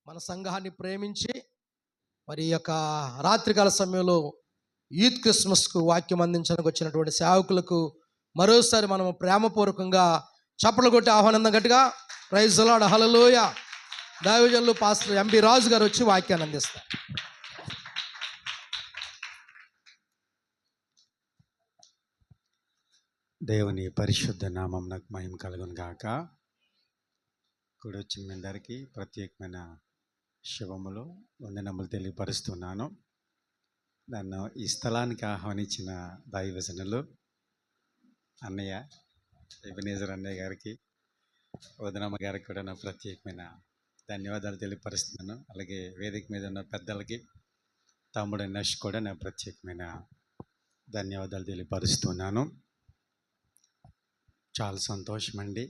మన సంఘాన్ని ప్రేమించి మరి ఈ యొక్క రాత్రికాల సమయంలో యూత్ క్రిస్మస్కు వాక్యం అందించడానికి వచ్చినటువంటి సేవకులకు మరోసారి మనం ప్రేమపూర్వకంగా చప్పట్లు కొట్టి ఆహ్వానందం గట్టిగా ప్రైజ్ ది లార్డ్ హల్లెలూయా. దైవజనులు పాస్టర్ ఎంబి రాజు గారు వచ్చి వాక్యాన్ని అందిస్తారు. దేవుని పరిశుద్ధ నామం నాకు మహిమ కలుగును గాక. కూడి వచ్చిన మీ అందరికీ ప్రత్యేకమైన శుభములు వందనములు తెలియపరుస్తున్నాను. నన్ను ఈ స్థలానికి ఆహ్వానించిన దైవజనులు అన్నయ్య ఎబెనేజర్ అన్నయ్య గారికి, వదనమ్మ గారికి కూడా నా ప్రత్యేకమైన ధన్యవాదాలు తెలియపరుస్తున్నాను. అలాగే వేదిక మీద ఉన్న పెద్దలకి, తమ్ముడు నష్ కూడా నా ప్రత్యేకమైన ధన్యవాదాలు తెలియపరుస్తున్నాను. చాలా సంతోషం అండి.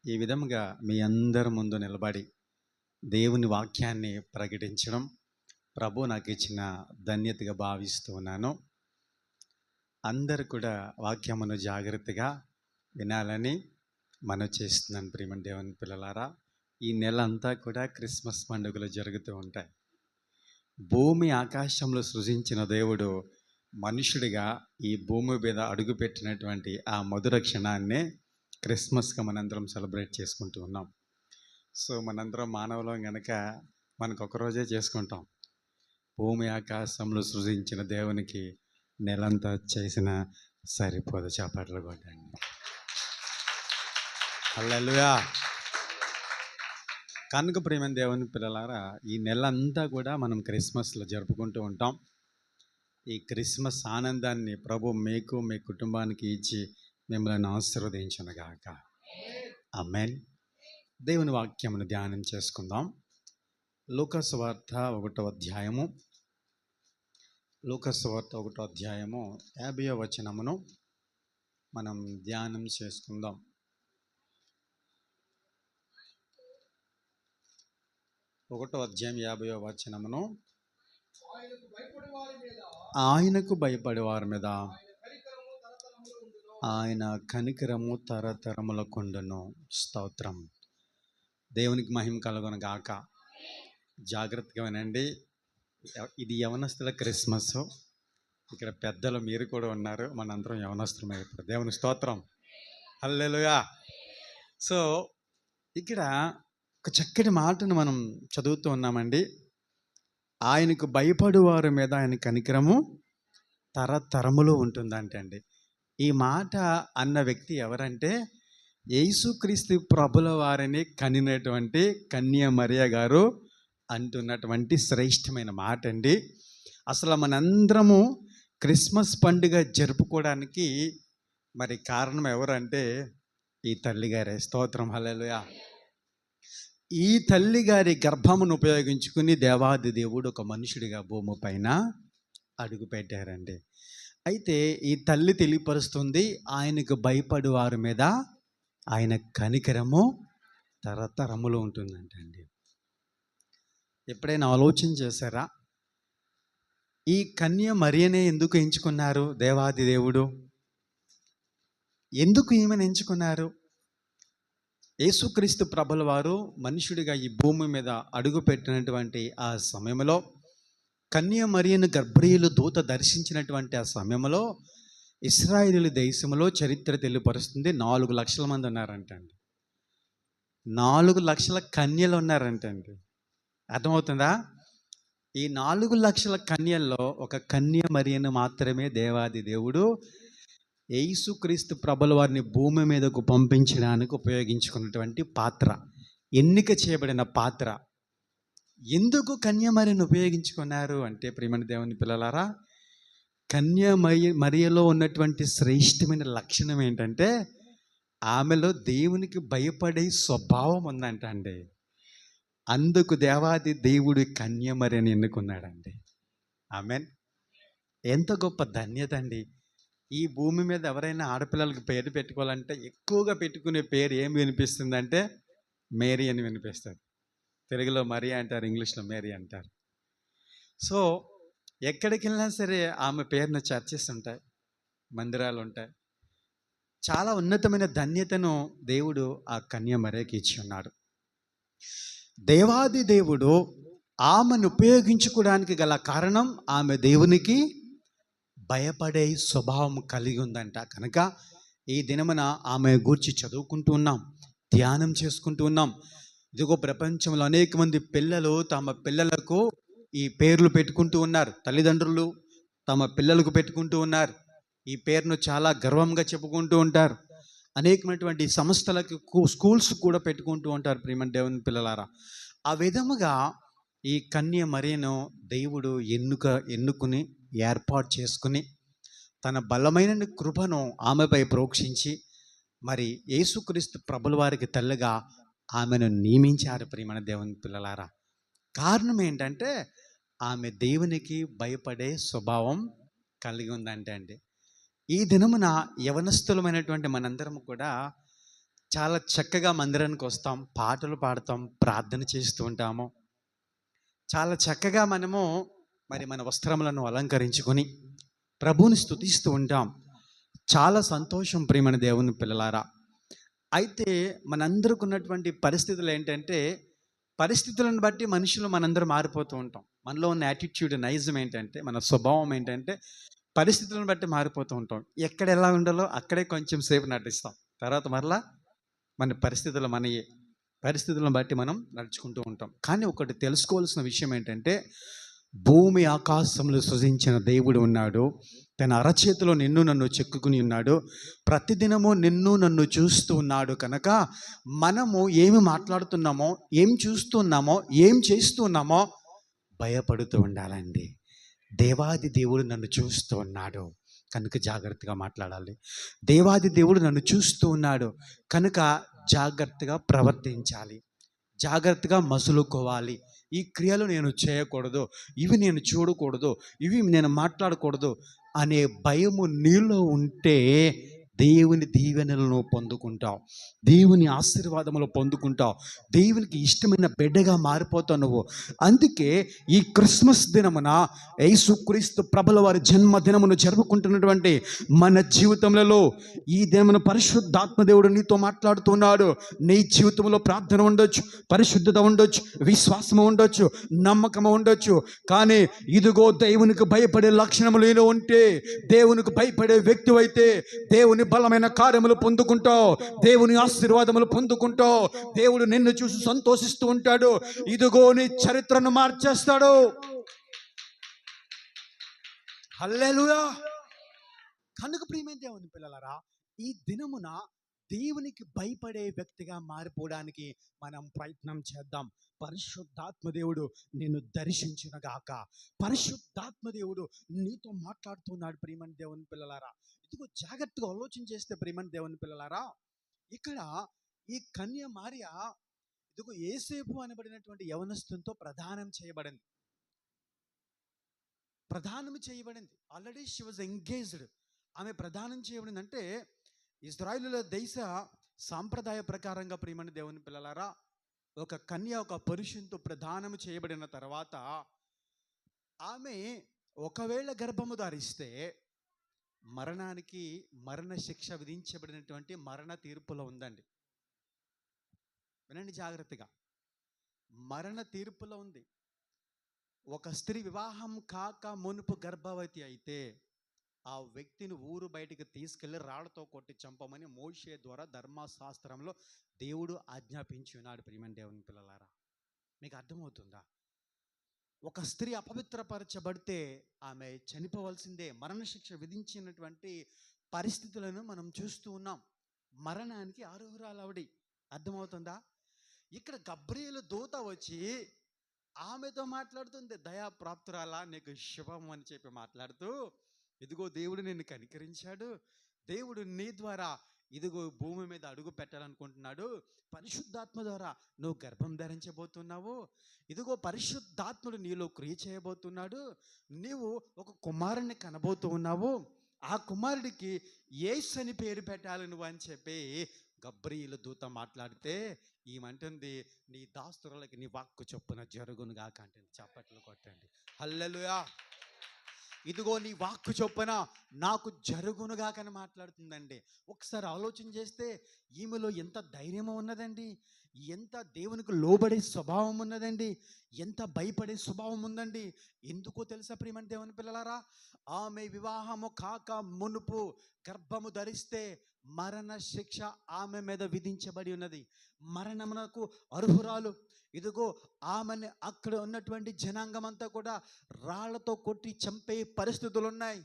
ఈ విధంగా మీ అందరి ముందు నిలబడి దేవుని వాక్యాన్ని ప్రకటించడం ప్రభు నాకు ఇచ్చిన ధన్యతగా భావిస్తూ ఉన్నాను. అందరూ కూడా వాక్యమును జాగ్రత్తగా వినాలని మనవి చేస్తున్నాను. ప్రియమైన దేవుని పిల్లలారా, ఈ నెల అంతా కూడా క్రిస్మస్ పండుగలు జరుగుతూ ఉంటాయి. భూమి ఆకాశంలో సృజించిన దేవుడు మనుషుడిగా ఈ భూమి మీద అడుగుపెట్టినటువంటి ఆ మధుర క్షణాన్నే క్రిస్మస్గా మనందరం సెలబ్రేట్ చేసుకుంటూ ఉన్నాం. సో మనందరం మానవులం కనుక మనకు ఒకరోజే చేసుకుంటాం. భూమి ఆకాశంలో సృజించిన దేవునికి నెలంతా చేసిన సరిపోదు. చప్పట్లు కొట్టండి. హల్లెలూయా. కనుక ప్రియమైన దేవుని పిల్లలారా, ఈ నెల అంతా కూడా మనం క్రిస్మస్లో జరుపుకుంటూ ఉంటాం. ఈ క్రిస్మస్ ఆనందాన్ని ప్రభు మీకు మీ కుటుంబానికి ఇచ్చి మిమ్మల్ని ఆశీర్వదించునుగాక. ఆమేన్. దేవుని వాక్యమును ధ్యానం చేసుకుందాం. లూకాసు వార్త 1వ అధ్యాయము 50వ వచనమును మనం ధ్యానం చేసుకుందాం. ఒకటో అధ్యాయం 50వ వచనమును, ఆయనకు భయపడే వారి మీద ఆయన కనికరము తరతరములకుండును. స్తోత్రం. దేవునికి మహిమ కలుగును గాక. జాగ్రత్తగా వినండి. ఇది యవనస్తుల క్రిస్మస్. ఇక్కడ పెద్దలు మీరు కూడా ఉన్నారు. మనందరం యవనస్తులమే ఇప్పుడు. దేవుని స్తోత్రం. హల్లెలూయా. సో ఇక్కడ ఒక చక్కటి మాటను మనం చదువుతూ ఉన్నామండి. ఆయనకు భయపడు వారి మీద ఆయన కనికరము తరతరములు ఉంటుందంటే అండి. ఈ మాట అన్న వ్యక్తి ఎవరంటే యేసుక్రీస్తు ప్రభుల వారిని కనినటువంటి కన్య మరియ గారు అంటున్నటువంటి శ్రేష్టమైన మాట అండి. అసలు మనందరము క్రిస్మస్ పండుగ జరుపుకోవడానికి మరి కారణం ఎవరంటే ఈ తల్లిగారే. స్తోత్రం. హల్లెలూయా. ఈ తల్లి గారి గర్భమును ఉపయోగించుకుని దేవాది దేవుడు ఒక మనుషుడిగా భూమి పైన అడుగు పెట్టారండి. అయితే ఈ తల్లి తెలియపరుస్తుంది, ఆయనకు భయపడు వారి మీద ఆయన కనికరము తరతరములు ఉంటుందంటండి. ఎప్పుడైనా ఆలోచన చేశారా? ఈ కన్య మరియనే ఎందుకు ఎంచుకున్నారు దేవాది దేవుడు? ఎందుకు ఈమెను ఎంచుకున్నారు? యేసుక్రీస్తు ప్రభుల వారు మనుషుడిగా ఈ భూమి మీద అడుగు పెట్టినటువంటి ఆ సమయంలో, కన్య మరియను గర్భీయులు దూత దర్శించినటువంటి ఆ సమయంలో ఇశ్రాయేలు దేశంలో చరిత్ర తెలియపరుస్తుంది 4 లక్షల మంది ఉన్నారంటండి. 4 లక్షల కన్యలు ఉన్నారంటండి. అర్థమవుతుందా? ఈ 4 లక్షల కన్యల్లో ఒక కన్య మరియను మాత్రమే దేవాది దేవుడు యేసుక్రీస్తు ప్రభుల వారిని భూమి మీదకు పంపించడానికి ఉపయోగించుకున్నటువంటి పాత్ర, ఎన్నిక చేయబడిన పాత్ర. ఎందుకు కన్యమరియను ఉపయోగించుకున్నారు అంటే ప్రియమైన దేవుని పిల్లలారా, మరియలో ఉన్నటువంటి శ్రేష్టమైన లక్షణం ఏంటంటే ఆమెలో దేవునికి భయపడే స్వభావం ఉందంట అండి. అందుకు దేవాది దేవుడు కన్యమరియని ఎన్నుకున్నాడండి. ఆమేన్. ఎంత గొప్ప ధన్యత అండి. ఈ భూమి మీద ఎవరైనా ఆడపిల్లలకి పేరు పెట్టుకోవాలంటే ఎక్కువగా పెట్టుకునే పేరు ఏం వినిపిస్తుందంటే మేరీ అని వినిపిస్తుంది. తెలుగులో మరియ అంటారు, ఇంగ్లీష్లో మేరీ అంటారు. సో ఎక్కడికి వెళ్ళినా సరే ఆమె పేరును చర్చెస్ ఉంటాయి, మందిరాలు ఉంటాయి. చాలా ఉన్నతమైన ధన్యతను దేవుడు ఆ కన్య మరియకి ఇచ్చి ఉన్నాడు. దేవాది దేవుడు ఆమెను ఉపయోగించుకోవడానికి గల కారణం ఆమె దేవునికి భయపడే స్వభావం కలిగి ఉందంట. కనుక ఈ దినమున ఆమె గూర్చి చదువుకుంటూ ఉన్నాం, ధ్యానం చేసుకుంటూ ఉన్నాం. ఇదిగో ప్రపంచంలో అనేక మంది పిల్లలు తమ పిల్లలకు ఈ పేర్లు పెట్టుకుంటూ ఉన్నారు. తల్లిదండ్రులు తమ పిల్లలకు పెట్టుకుంటూ ఉన్నారు. ఈ పేరును చాలా గర్వంగా చెప్పుకుంటూ ఉంటారు. అనేకమైనటువంటి సంస్థలకు స్కూల్స్ కూడా పెట్టుకుంటూ ఉంటారు. ప్రియమైన దేవుని పిల్లలారా, ఆ విధముగా ఈ కన్య మరియను దేవుడు ఎన్నుకుని ఏర్పాటు చేసుకుని తన బలమైన కృపను ఆమెపై ప్రోక్షించి మరి యేసుక్రీస్తు ప్రభుల వారికి తల్లిగా ఆమెను నియమించారు. ప్రియమైన దేవుని పిల్లలారా, కారణం ఏంటంటే ఆమె దేవునికి భయపడే స్వభావం కలిగి ఉందంటే అండి. ఈ దినమున యవనస్తులమైనటువంటి మనందరం కూడా చాలా చక్కగా మందిరానికి వస్తాం, పాటలు పాడతాం, ప్రార్థన చేస్తూ ఉంటాము. చాలా చక్కగా మనము మరి మన వస్త్రములను అలంకరించుకొని ప్రభువుని స్తుతిస్తూ ఉంటాం. చాలా సంతోషం ప్రియమైన దేవుని పిల్లలారా. అయితే మనందరికి ఉన్నటువంటి పరిస్థితులు ఏంటంటే, పరిస్థితులను బట్టి మనుషులు మనందరం మారిపోతూ ఉంటాం. మనలో ఉన్న యాటిట్యూడ్, నైజం ఏంటంటే, మన స్వభావం ఏంటంటే పరిస్థితులను బట్టి మారిపోతూ ఉంటాం. ఎక్కడ ఎలా ఉండాలో అక్కడే కొంచెం సేపు నటిస్తాం, తర్వాత మరలా మన పరిస్థితులను బట్టి మనం నడుచుకుంటూ ఉంటాం. కానీ ఒకటి తెలుసుకోవాల్సిన విషయం ఏంటంటే, భూమి ఆకాశములు సృజించిన దేవుడు ఉన్నాడు. తన అరచేతిలో నిన్ను నన్ను చెక్కుకుని ఉన్నాడు. ప్రతిదినము నిన్ను నన్ను చూస్తూ ఉన్నాడు. కనుక మనము ఏమి మాట్లాడుతున్నామో, ఏం చూస్తున్నామో, ఏం చేస్తున్నామో భయపడుతూ ఉండాలండి. దేవాది దేవుడు నన్ను చూస్తూ ఉన్నాడు కనుక జాగ్రత్తగా మాట్లాడాలి. దేవాది దేవుడు నన్ను చూస్తూ ఉన్నాడు కనుక జాగ్రత్తగా ప్రవర్తించాలి, జాగ్రత్తగా మసులుకోవాలి. ఈ క్రియలు నేను చేయకూడదు, ఇవి నేను చూడకూడదు, ఇవి నేను మాట్లాడకూడదు అనే భయము నీలో ఉంటే దేవుని దీవెనలను పొందుకుంటావు, దేవుని ఆశీర్వాదములు పొందుకుంటావు, దేవునికి ఇష్టమైన బిడ్డగా మారిపోతావు నువ్వు. అందుకే ఈ క్రిస్మస్ దినమున యేసుక్రీస్తు ప్రభుల వారి జన్మదినమును జరుపుకుంటున్నటువంటి మన జీవితంలో ఈ దినమున పరిశుద్ధాత్మ దేవుడు నీతో మాట్లాడుతున్నాడు. నీ జీవితంలో ప్రార్థన ఉండొచ్చు, పరిశుద్ధత ఉండొచ్చు, విశ్వాసము ఉండొచ్చు, నమ్మకము ఉండొచ్చు. కానీ ఇదిగో దేవునికి భయపడే లక్షణములు నీలో ఉంటే, దేవునికి భయపడే వ్యక్తి అయితే దేవుని బలమైన కార్యములు పొందుకుంటావు, దేవుని ఆశీర్వాదములు పొందుకుంటావు. దేవుడు నిన్ను చూసి సంతోషిస్తూ ఉంటాడు. ఇదిగో నీ చరిత్రను మార్చేస్తాడు. హల్లెలూయా. కనుక ప్రియమైన దేవుని పిల్లలారా, ఈ దినమున దేవునికి భయపడే వ్యక్తిగా మారిపోవడానికి మనం ప్రయత్నం చేద్దాం. పరిశుద్ధాత్మ దేవుడు నిన్ను దర్శించునుగాక. పరిశుద్ధాత్మ దేవుడు నీతో మాట్లాడుతున్నాడు. ప్రియమైన దేవుని పిల్లలారా, ఇదిగో జాగ్రత్తగా ఆలోచన చేస్తే ప్రియమైన దేవుని పిల్లలారా, ఇక్కడ ఈ కన్య మరియ ఇదిగో యేసేపు అనబడినటువంటి యవనస్తునితో ప్రదానం చేయబడింది. Already she was engaged. ఆమె ప్రదానం చేయబడింది. అంటే ఇజ్రాయేలుల దేశ సాంప్రదాయ ప్రకారంగా ప్రియమైన దేవుని పిల్లలారా, ఒక కన్య ఒక పురుషునితో ప్రదానం చేయబడిన తర్వాత ఆమె ఒకవేళ గర్భము ధరిస్తే మరణ శిక్ష విధించబడినటువంటి మరణ తీర్పులో ఉందండి. వినండి జాగ్రత్తగా, మరణ తీర్పులో ఉంది. ఒక స్త్రీ వివాహం కాక మునుపు గర్భవతి అయితే ఆ వ్యక్తిని ఊరు బయటికి తీసుకెళ్లి రాళ్లతో కొట్టి చంపమని మోషే ద్వారా ధర్మశాస్త్రంలో దేవుడు ఆజ్ఞాపించి ఉన్నాడు. ప్రియమైన దేవుని పిల్లలారా, మీకు అర్థమవుతుందా? ఒక స్త్రీ అపవిత్రపరచబడితే ఆమె చనిపోవలసిందే. మరణశిక్ష విధించినటువంటి పరిస్థితులను మనం చూస్తూ ఉన్నాం. మరణానికి అర్హురాలవడి. అర్థమవుతుందా? ఇక్కడ గబ్రియేలు దూత వచ్చి ఆమెతో మాట్లాడుతుంది. దయాప్రాప్తురాలా, నీకు శుభం అని చెప్పి మాట్లాడుతూ, ఇదిగో దేవుడు నిన్ను కనికరించాడు, దేవుడు నీ ద్వారా ఇదిగో భూమి మీద అడుగు పెట్టాలనుకుంటున్నాడు, పరిశుద్ధాత్మ ద్వారా నువ్వు గర్భం ధరించబోతున్నావు, ఇదిగో పరిశుద్ధాత్ముడు నీలో క్రియ చేయబోతున్నాడు, నీవు ఒక కుమారుణ్ణి కనబోతూ ఉన్నావు, ఆ కుమారుడికి యేసు అని పేరు పెట్టాలి నువ్వు అని చెప్పి గబ్రియేలు దూత మాట్లాడితే ఈమంటుంది, నీ దాస్తురులకి నీ వాక్కు చొప్పున జరుగును గాక అంటుంది. చప్పట్లు కొట్టండి, హల్లెలూయా. ఇదిగో నీ వాక్కు చొప్పున నాకు జరుగునుగా అని మాట్లాడుతుందండి. ఒకసారి ఆలోచన చేస్తే ఈమెలో ఎంత ధైర్యమో ఉన్నదండి, ఎంత దేవునికి లోబడే స్వభావం ఉన్నదండి, ఎంత భయపడే స్వభావం ఉందండి. ఎందుకో తెలుసా ప్రియమైన దేవుని పిల్లలారా, ఆమె వివాహము కాక మునుపు గర్భము ధరిస్తే మరణ శిక్ష ఆమె మీద విధించబడి ఉన్నది. మరణమునకు అర్హురాలు. ఇదిగో ఆమెని అక్కడ ఉన్నటువంటి జనాంగం అంతా కూడా రాళ్లతో కొట్టి చంపే పరిస్థితులు ఉన్నాయి.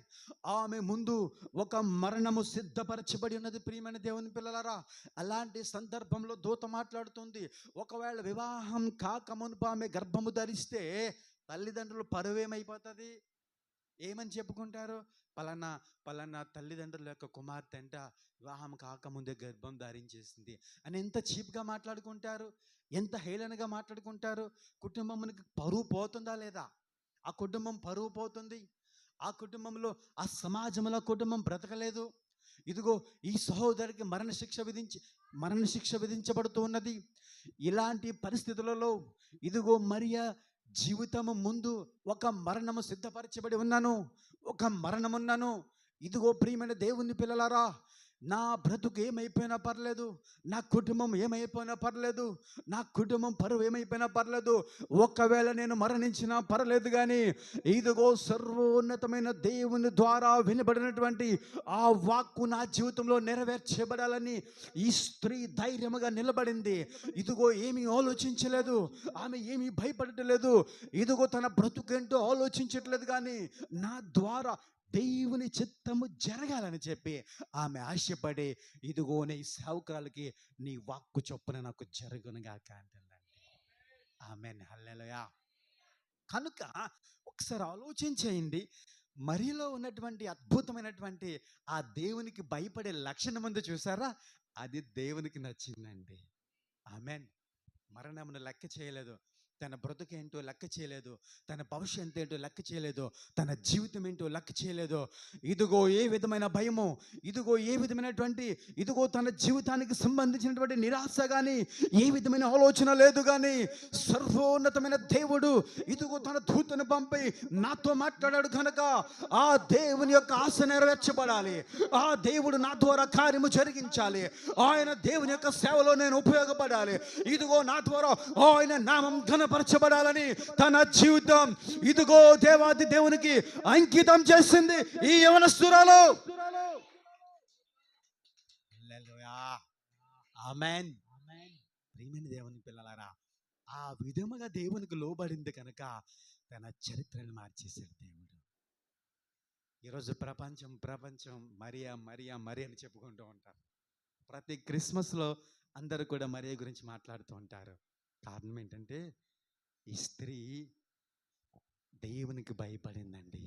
ఆమె ముందు ఒక మరణము సిద్ధపరచబడి ఉన్నది ప్రియమైన దేవుని పిల్లలారా. అలాంటి సందర్భంలో దూత మాట్లాడుతుంది, ఒకవేళ వివాహం కాక మునుపు ఆమె గర్భము ధరిస్తే తల్లిదండ్రులు పరువేమైపోతుంది? ఏమని చెప్పుకుంటారు? పలానా పలానా తల్లిదండ్రుల యొక్క కుమార్తె అంట వివాహం కాకముందే గర్భం ధారించేసింది అని ఎంత చీప్గా మాట్లాడుకుంటారు, ఎంత హేళనగా మాట్లాడుకుంటారు. కుటుంబానికి పరువు పోతుందా లేదా? ఆ కుటుంబం పరువు పోతుంది. ఆ కుటుంబంలో, ఆ సమాజంలో కుటుంబం బ్రతకలేదు. ఇదిగో ఈ సహోదరికి మరణశిక్ష విధించబడుతూ ఉన్నది. ఇలాంటి పరిస్థితులలో ఇదిగో మరియా జీవితము ముందు ఒక మరణము సిద్ధపరచబడి ఉన్నాను, ఒక మరణమున్నాను. ఇదిగో ప్రియమైన దేవుని పిల్లలారా, నా బ్రతుకు ఏమైపోయినా పర్లేదు, నా కుటుంబం ఏమైపోయినా పర్లేదు, నా కుటుంబం పరువు ఏమైపోయినా పర్లేదు, ఒకవేళ నేను మరణించినా పర్లేదు, కానీ ఇదిగో సర్వోన్నతమైన దేవుని ద్వారా వినబడినటువంటి ఆ వాక్కు నా జీవితంలో నెరవేర్చబడాలని ఈ స్త్రీ ధైర్యముగా నిలబడింది. ఇదిగో ఏమీ ఆలోచించలేదు, ఆమె ఏమీ భయపడటలేదు. ఇదిగో తన బ్రతుకేంటో ఆలోచించట్లేదు, కానీ నా ద్వారా దేవుని చిత్తము జరగాలని చెప్పి ఆమె ఆశపడి, ఇదిగో నీ సేవకురాలకి నీ వాక్కు చొప్పున నాకు జరుగునుగాక అంటుందండి. ఆమేన్, హల్లెలూయా. కనుక ఒకసారి ఆలోచించేయండి, మరియలో ఉన్నటువంటి అద్భుతమైనటువంటి ఆ దేవునికి భయపడే లక్షణం ముందు చూసారా? అది దేవునికి నచ్చిందండి. ఆమేన్. మరణమును లెక్క చేయలేదు, తన బ్రతుకేంటో లెక్క చేయలేదు, తన భవిష్యత్తు ఏంటో లెక్క చేయలేదు, తన జీవితం ఏంటో లెక్క చేయలేదు. ఇదిగో ఏ విధమైన భయము, ఇదిగో ఏ విధమైనటువంటి, ఇదిగో తన జీవితానికి సంబంధించినటువంటి నిరాశ కానీ, ఏ విధమైన ఆలోచన లేదు. కానీ సర్వోన్నతమైన దేవుడు ఇదిగో తన దూతను పంపి నాతో మాట్లాడాడు కనుక ఆ దేవుని యొక్క ఆశ నెరవేర్చబడాలి, ఆ దేవుడు నా ద్వారా కార్యము జరిగించాలి, ఆయన దేవుని యొక్క సేవలో నేను ఉపయోగపడాలి, ఇదిగో నా ద్వారా ఆయన నామం ఘనపరచబడాలని తన జీవితం ఇదిగో దేవాది దేవునికి అంకితం చేసింది ఈ యవనస్తురాలు. హల్లెలూయా, ఆమేన్. ప్రియమైన దేవుని పిల్లలారా, ఆ విధముగా దేవునికి లోబడింది కనుక తన చరిత్రను మార్చేశాడు దేవుడు. ఈరోజు ప్రపంచం మరియా మరియా మరియా అని చెప్పుకుంటూ ఉంటారు. ప్రతి క్రిస్మస్లో అందరూ కూడా మరియా గురించి మాట్లాడుతూ ఉంటారు. కారణం ఏంటంటే ఈ స్త్రీ దేవునికి భయపడిందండి,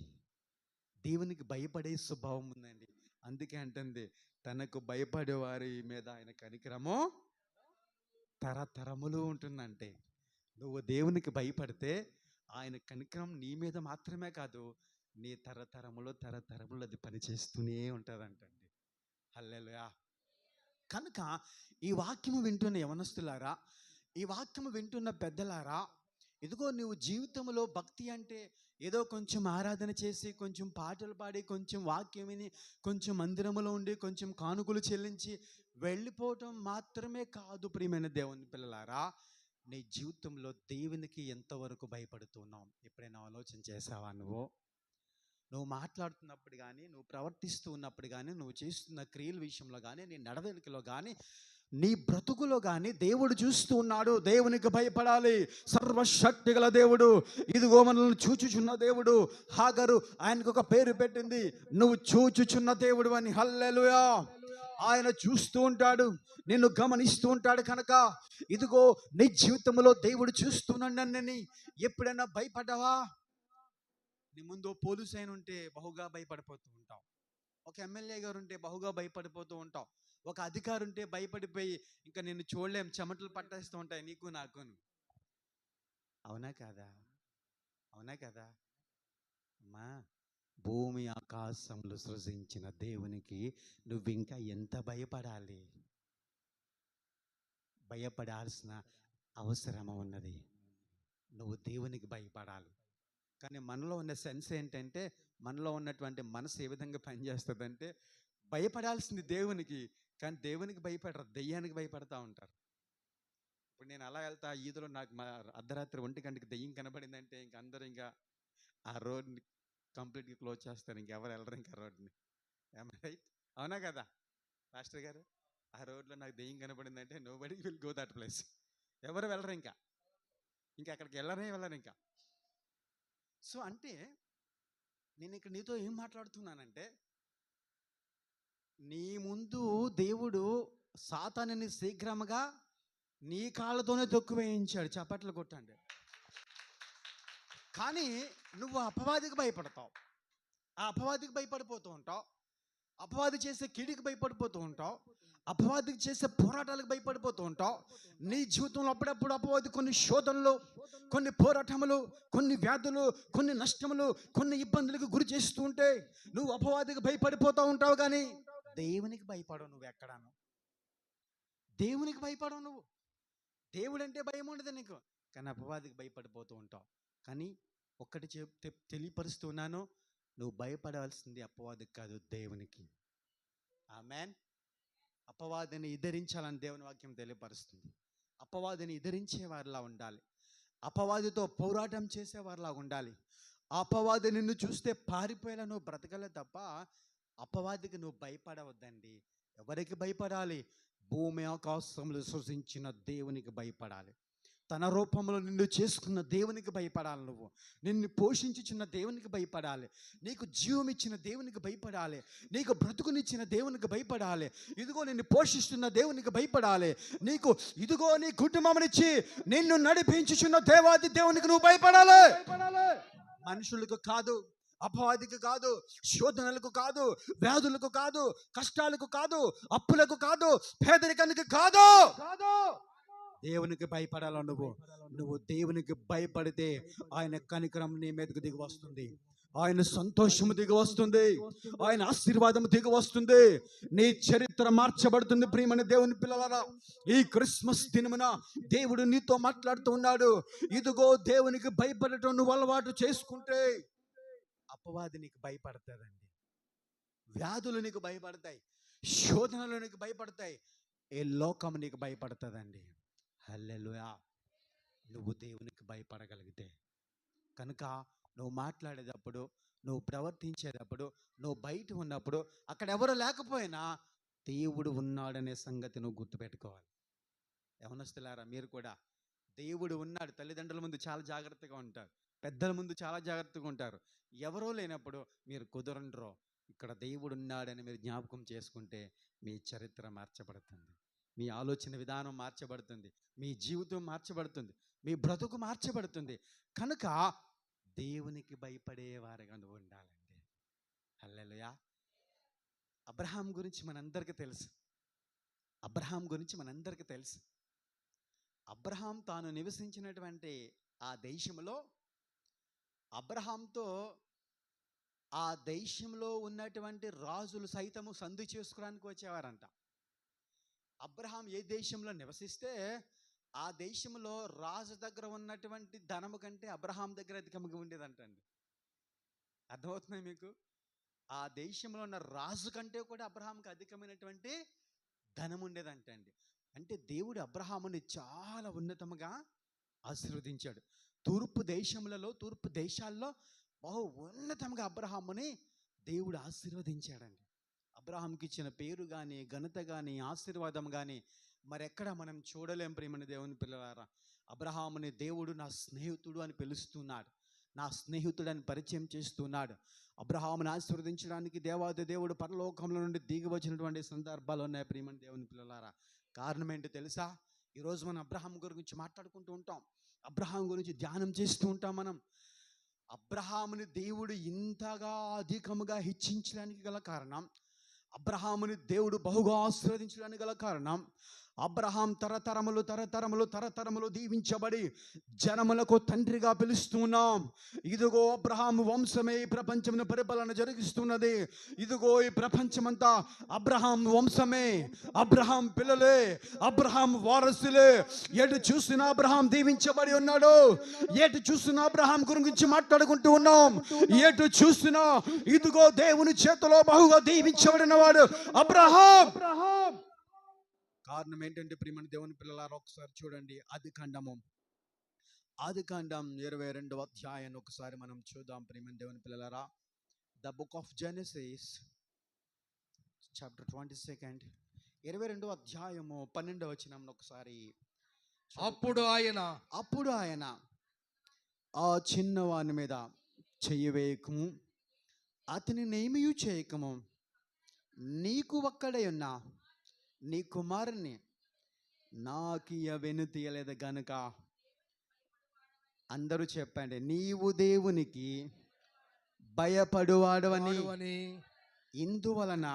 దేవునికి భయపడే స్వభావం ఉందండి. అందుకే అంటుంది, తనకు భయపడే వారి మీద ఆయన కనికరము తరతరములు ఉంటుందంటే. నువ్వు దేవునికి భయపడితే ఆయన కనికరం నీ మీద మాత్రమే కాదు, నీ తరతరములు అది పనిచేస్తూనే ఉంటుందంటండి. హల్లెలూయా. కనుక ఈ వాక్యము వింటున్న యవనస్తులారా, ఈ వాక్యము వింటున్న పెద్దలారా, ఇదిగో నువ్వు జీవితంలో భక్తి అంటే ఏదో కొంచెం ఆరాధన చేసి, కొంచెం పాటలు పాడి, కొంచెం వాక్యం విని, కొంచెం మందిరములో ఉండి, కొంచెం కానుకలు చెల్లించి వెళ్ళిపోవటం మాత్రమే కాదు ప్రియమైన దేవుని పిల్లలారా. నీ జీవితంలో దేవునికి ఎంతవరకు భయపడుతున్నావు ఎప్పుడైనా ఆలోచన చేసావా? నువ్వు మాట్లాడుతున్నప్పుడు కానీ, నువ్వు ప్రవర్తిస్తూ ఉన్నప్పుడు కానీ, నువ్వు చేస్తున్న క్రియల విషయంలో కానీ, నీ నడవడికలో కానీ, నీ బ్రతుకులో కానీ దేవుడు చూస్తూ ఉన్నాడు. దేవునికి భయపడాలి. సర్వశక్తి గల దేవుడు, ఇదిగో మనల్ని చూచుచున్న దేవుడు. హాగరు ఆయనకు ఒక పేరు పెట్టింది, నువ్వు చూచుచున్న దేవుడు అని. హల్లెలూయా. ఆయన చూస్తూ ఉంటాడు, నిన్ను గమనిస్తూ ఉంటాడు. కనుక ఇదిగో నీ జీవితంలో దేవుడు చూస్తున్నాడని ఎప్పుడైనా భయపడ్డావా? నీ ముందు పోలీసు అయిన ఉంటే బహుగా భయపడిపోతూ ఉంటావు, ఒక ఎమ్మెల్యే గారు ఉంటే బహుగా భయపడిపోతూ ఉంటావు, ఒక అధికారి ఉంటే భయపడిపోయి ఇంకా నిన్ను చూడలేం, చెమటలు పట్టేస్తూ ఉంటాయి నీకు నాకును. అవునా కదా? అవునా కదా అమ్మా? భూమి ఆకాశములు సృజించిన దేవునికి నువ్వు ఇంకా ఎంత భయపడాలి? భయపడాల్సిన అవసరము ఉన్నది. నువ్వు దేవునికి భయపడాలి. కానీ మనలో ఉన్న సెన్స్ ఏంటంటే, మనలో ఉన్నటువంటి మనసు ఏ విధంగా పనిచేస్తుందంటే, భయపడాల్సింది దేవునికి, కానీ దేవునికి భయపడరు, దెయ్యానికి భయపడతా ఉంటారు. ఇప్పుడు నేను అలా వెళ్తా ఈదులో నాకు అర్ధరాత్రి 1 గంటకి దెయ్యం కనబడిందంటే ఇంక అందరూ ఇంకా ఆ రోడ్ని కంప్లీట్గా క్లోజ్ చేస్తారు, ఇంకెవరు వెళ్ళరు ఇంకా రోడ్ని. రైట్? అవునా కదా మాస్టర్ గారు? ఆ రోడ్లో నాకు దెయ్యం కనబడిందంటే nobody will go that place. ఎవరు వెళ్ళరు ఇంకా అక్కడికి వెళ్ళరు ఇంకా. సో అంటే నేను ఇక్కడ నీతో ఏం మాట్లాడుతున్నానంటే, నీ ముందు దేవుడు సాతానుని శీఘ్రముగా నీ కాళ్ళతోనే తొక్కు వేయించాడు. చప్పట్లు కొట్టండి. కానీ నువ్వు అపవాదికి భయపడతావు, ఆ అపవాదికి భయపడిపోతూ ఉంటావు, అపవాది చేసే కీడికి భయపడిపోతూ ఉంటావు, అపవాదికి చేసే పోరాటాలకు భయపడిపోతూ ఉంటావు. నీ జీవితంలో అప్పుడప్పుడు అపవాది కొన్ని శోధనలు, కొన్ని పోరాటములు, కొన్ని వ్యాధులు, కొన్ని నష్టములు, కొన్ని ఇబ్బందులకు గురి చేస్తూ ఉంటే నువ్వు అపవాదికి భయపడిపోతూ ఉంటావు. కానీ దేవునికి భయపడవు. నువ్వు ఎక్కడాను దేవునికి భయపడవు. నువ్వు దేవుడంటే భయం ఉండదు నీకు, కానీ అపవాదికి భయపడిపోతూ ఉంటావు. కానీ ఒక్కటి తెలియపరుస్తున్నాను, నువ్వు భయపడవలసింది అపవాదికి కాదు, దేవునికి. ఆమేన్. అపవాదిని ఎదిరించాలని దేవుని వాక్యం తెలియపరుస్తుంది. అపవాదిని ఎదిరించే వారిలా ఉండాలి, అపవాదితో పోరాటం చేసేవారిలా ఉండాలి. అపవాది నిన్ను చూస్తే పారిపోయేలా నువ్వు బ్రతకలే తప్ప అపవాదికి నువ్వు భయపడవద్దండి. ఎవరికి భయపడాలి? భూమి ఆకాశములు సృష్టించిన దేవునికి భయపడాలి. తన రూపంలో నిన్ను చేసుకున్న దేవునికి భయపడాలి. నువ్వు నిన్ను పోషించుచున్న దేవునికి భయపడాలి, నీకు జీవం ఇచ్చిన దేవునికి భయపడాలి, నీకు బ్రతుకునిచ్చిన దేవునికి భయపడాలి, ఇదిగో నిన్ను పోషిస్తున్న దేవునికి భయపడాలి, నీకు ఇదిగో నీ కుటుంబమునిచ్చి నిన్ను నడిపించుచున్న దేవాది దేవునికి నువ్వు భయపడాలి. మనుషులకు కాదు, అపవాదికి కాదు, శోధనలకు కాదు, వ్యాధులకు కాదు, కష్టాలకు కాదు, అప్పులకు కాదు, పేదరికానికి కాదు, దేవునికి భయపడాల. నువ్వు దేవునికి భయపడితే ఆయన కనికరం నీ మీదకు దిగి వస్తుంది, ఆయన సంతోషము దిగి వస్తుంది, ఆయన ఆశీర్వాదము దిగి వస్తుంది, నీ చరిత్ర మార్చబడుతుంది. ప్రియమైన దేవుని పిల్లలారా, ఈ క్రిస్మస్ దినమున దేవుడు నీతో మాట్లాడుతూ ఉన్నాడు. ఇదిగో దేవునికి భయపడటం నువ్వు అలవాటు చేసుకుంటే అపవాది నీకు భయపడతాడండి, వ్యాధులు నీకు భయపడతాయి, శోధనలు నీకు భయపడతాయి, ఏ లోకం నీకు భయపడుతుందండి. హల్లెలూయా. నువ్వు దేవునికి భయపడగలిగితే కనుక నువ్వు మాట్లాడేటప్పుడు, నువ్వు ప్రవర్తించేటప్పుడు, నువ్వు బయట ఉన్నప్పుడు, అక్కడ ఎవరు లేకపోయినా దేవుడు ఉన్నాడనే సంగతి నువ్వు గుర్తుపెట్టుకోవాలి. యవనస్తులారా, మీరు కూడా దేవుడు ఉన్నాడు. తల్లిదండ్రుల ముందు చాలా జాగ్రత్తగా ఉంటారు, పెద్దల ముందు చాలా జాగ్రత్తగా ఉంటారు. ఎవరో లేనప్పుడు మీరు కుదరండ్రో, ఇక్కడ దేవుడు ఉన్నాడని మీరు జ్ఞాపకం చేసుకుంటే మీ చరిత్ర మార్చబడుతుంది, మీ ఆలోచన విధానం మార్చబడుతుంది, మీ జీవితం మార్చబడుతుంది, మీ బ్రతుకు మార్చబడుతుంది. కనుక దేవునికి భయపడేవారుగా నువ్వు ఉండాలండి. హల్లెలూయా. అబ్రహాం గురించి మనందరికీ తెలుసు, అబ్రహాం తాను నివసించినటువంటి ఆ దేశంలో, అబ్రహాంతో ఆ దేశంలో ఉన్నటువంటి రాజులు సైతము సంధి చేసుకోవడానికి వచ్చేవారంట. అబ్రహాం ఏ దేశంలో నివసిస్తే ఆ దేశంలో రాజు దగ్గర ఉన్నటువంటి ధనము కంటే అబ్రహాం దగ్గర అధికంగా ఉండేదంటండి. అర్థమవుతుంది మీకు? ఆ దేశంలో ఉన్న రాజు కంటే కూడా అబ్రహాంకి అధికమైనటువంటి ధనం ఉండేదంటండి. అంటే దేవుడు అబ్రహాముని చాలా ఉన్నతముగా ఆశీర్వదించాడు. తూర్పు దేశాల్లో బహు ఉన్నతంగా అబ్రహాముని దేవుడు ఆశీర్వదించాడండి. అబ్రహాంకి ఇచ్చిన పేరు కానీ, ఘనత కానీ, ఆశీర్వాదం కానీ మరెక్కడ మనం చూడలేం. ప్రియమైన దేవుని పిల్లలారా, అబ్రహాముని దేవుడు నా స్నేహితుడు అని పిలుస్తున్నాడు, నా స్నేహితుడు అని పరిచయం చేస్తున్నాడు. అబ్రహాముని ఆశీర్వదించడానికి దేవాది దేవుడు పరలోకంలో నుండి దిగి వచ్చినటువంటి సందర్భాలు ఉన్నాయి. ప్రియమైన దేవుని పిల్లలారా, కారణం ఏంటో తెలుసా? ఈరోజు మనం అబ్రహాం గురించి మాట్లాడుకుంటూ ఉంటాం, అబ్రహాం గురించి ధ్యానం చేస్తూ ఉంటాం. మనం అబ్రహాముని దేవుడు ఇంతగా అధికముగా హెచ్చించడానికి గల కారణం, అబ్రహాముని దేవుడు బహుగా ఆశీర్వదించడానికి గల కారణం, అబ్రహాం తరతరములు దీవించబడి జనములకు తండ్రిగా పిలుస్తున్నాం. ఇదిగో అబ్రహాం వంశమే ఈ ప్రపంచమును పరిపాలన జరిగిస్తున్నది. ఇదిగో ఈ ప్రపంచమంతా అబ్రహాం వంశమే, అబ్రహాం పిల్లలే, అబ్రహాం వారసులే. ఎటు చూసినా అబ్రహాం దీవించబడి ఉన్నాడు, ఎటు చూసినా అబ్రహాం గురించి మాట్లాడుకుంటూ ఉన్నాం. ఎటు చూసినా ఇదిగో దేవుని చేతిలో బహుగా దీవించబడిన వాడు అబ్రహాం. కారణం ఏంటంటే ప్రియమైన దేవుని పిల్లలారా, ఒకసారి చూడండి ఆదికాండం 22వ అధ్యాయాన్ని ఒకసారి మనం చూద్దాం ప్రియమైన దేవుని పిల్లలారా. The book of Genesis chapter 22 22వ అధ్యాయము 12వ వచనం ఒకసారి. అప్పుడు ఆయన ఆ చిన్నవాని మీద చెయ్యి వేయకము, అతనినేమీ చేయకము, నీకు ఒక్కడై ఉన్న నీ కుమారుని నాకియ వెనుతీయలేదు గనుక. అందరూ చెప్పండి, నీవు దేవునికి భయపడువాడవని ఇందువలన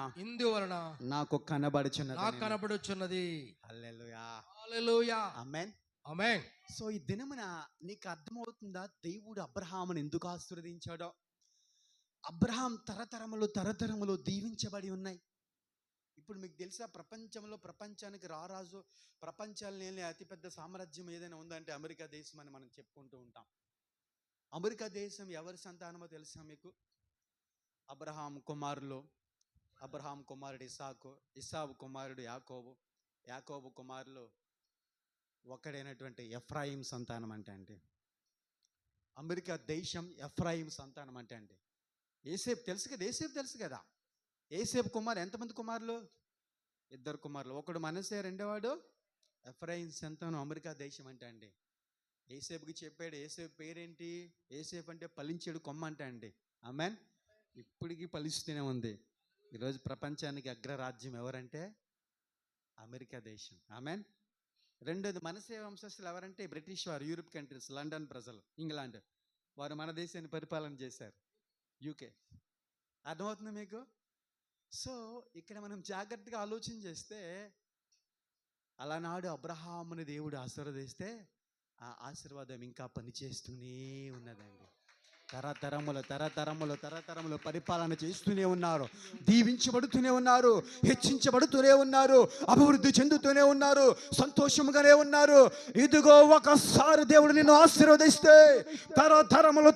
నాకు కనబడుచున్నది. హల్లెలూయా. ఆమేన్. ఆమేన్. సో ఈ దినమున నీకు అర్థమవుతుందా దేవుడు అబ్రహామును ఎందుకు ఆశీర్వదించాడో? అబ్రహాం తరతరములు దీవించబడి ఉన్నాయి. ఇప్పుడు మీకు తెలుసా, ప్రపంచానికి రారాజు, ప్రపంచాన్ని అతిపెద్ద సామ్రాజ్యం ఏదైనా ఉందంటే అమెరికా దేశం అని మనం చెప్పుకుంటూ ఉంటాం. అమెరికా దేశం ఎవరి సంతానమో తెలుసా మీకు? అబ్రహాం కుమారుడు ఇస్సాకు కుమారుడు యాకోబు కుమారులు ఒకడైనటువంటి ఎఫ్రాయిం సంతానం అండి. అమెరికా దేశం ఎఫ్రాయిం సంతానం అండి. యోసేపు తెలుసు కదా. యోసేపు కుమారు ఎంతమంది కుమారులు? 2 కుమారులు. ఒకడు మనసే, రెండోవాడు ఎఫ్రాయిం సంతానం. అమెరికా దేశం అండి. యోసేపుకి చెప్పాడు, యోసేపు పేరేంటి? యోసేపు అంటే ఫలించాడు కొమ్మ అండి. ఆమేన్. ఇప్పటికీ ఫలిస్తూనే ఉంది. ఈరోజు ప్రపంచానికి అగ్రరాజ్యం ఎవరంటే అమెరికా దేశం. ఆమేన్. రెండోది మనసే వంశస్థులు ఎవరంటే బ్రిటిష్ వారు, యూరోప్ కంట్రీస్, లండన్ ప్రజలు, ఇంగ్లాండ్ వారు మన దేశాన్ని పరిపాలన చేశారు, యూకే. అర్థమవుతుంది మీకు? సో ఇక్కడ మనం జాగ్రత్తగా ఆలోచన చేస్తే, అలానాడు అబ్రహాముని దేవుడు ఆశీర్వదిస్తే ఆ ఆశీర్వాదం ఇంకా పనిచేస్తూనే ఉన్నదండి. తరతరములు పరిపాలన చేస్తూనే ఉన్నారు, దీవించబడుతూనే ఉన్నారు, హెచ్చించబడుతూనే ఉన్నారు, అభివృద్ధి చెందుతూనే ఉన్నారు, సంతోషముగానే ఉన్నారు. ఇదిగో ఒకసారి దేవుడు నిన్ను ఆశీర్వదిస్తే తరతరములు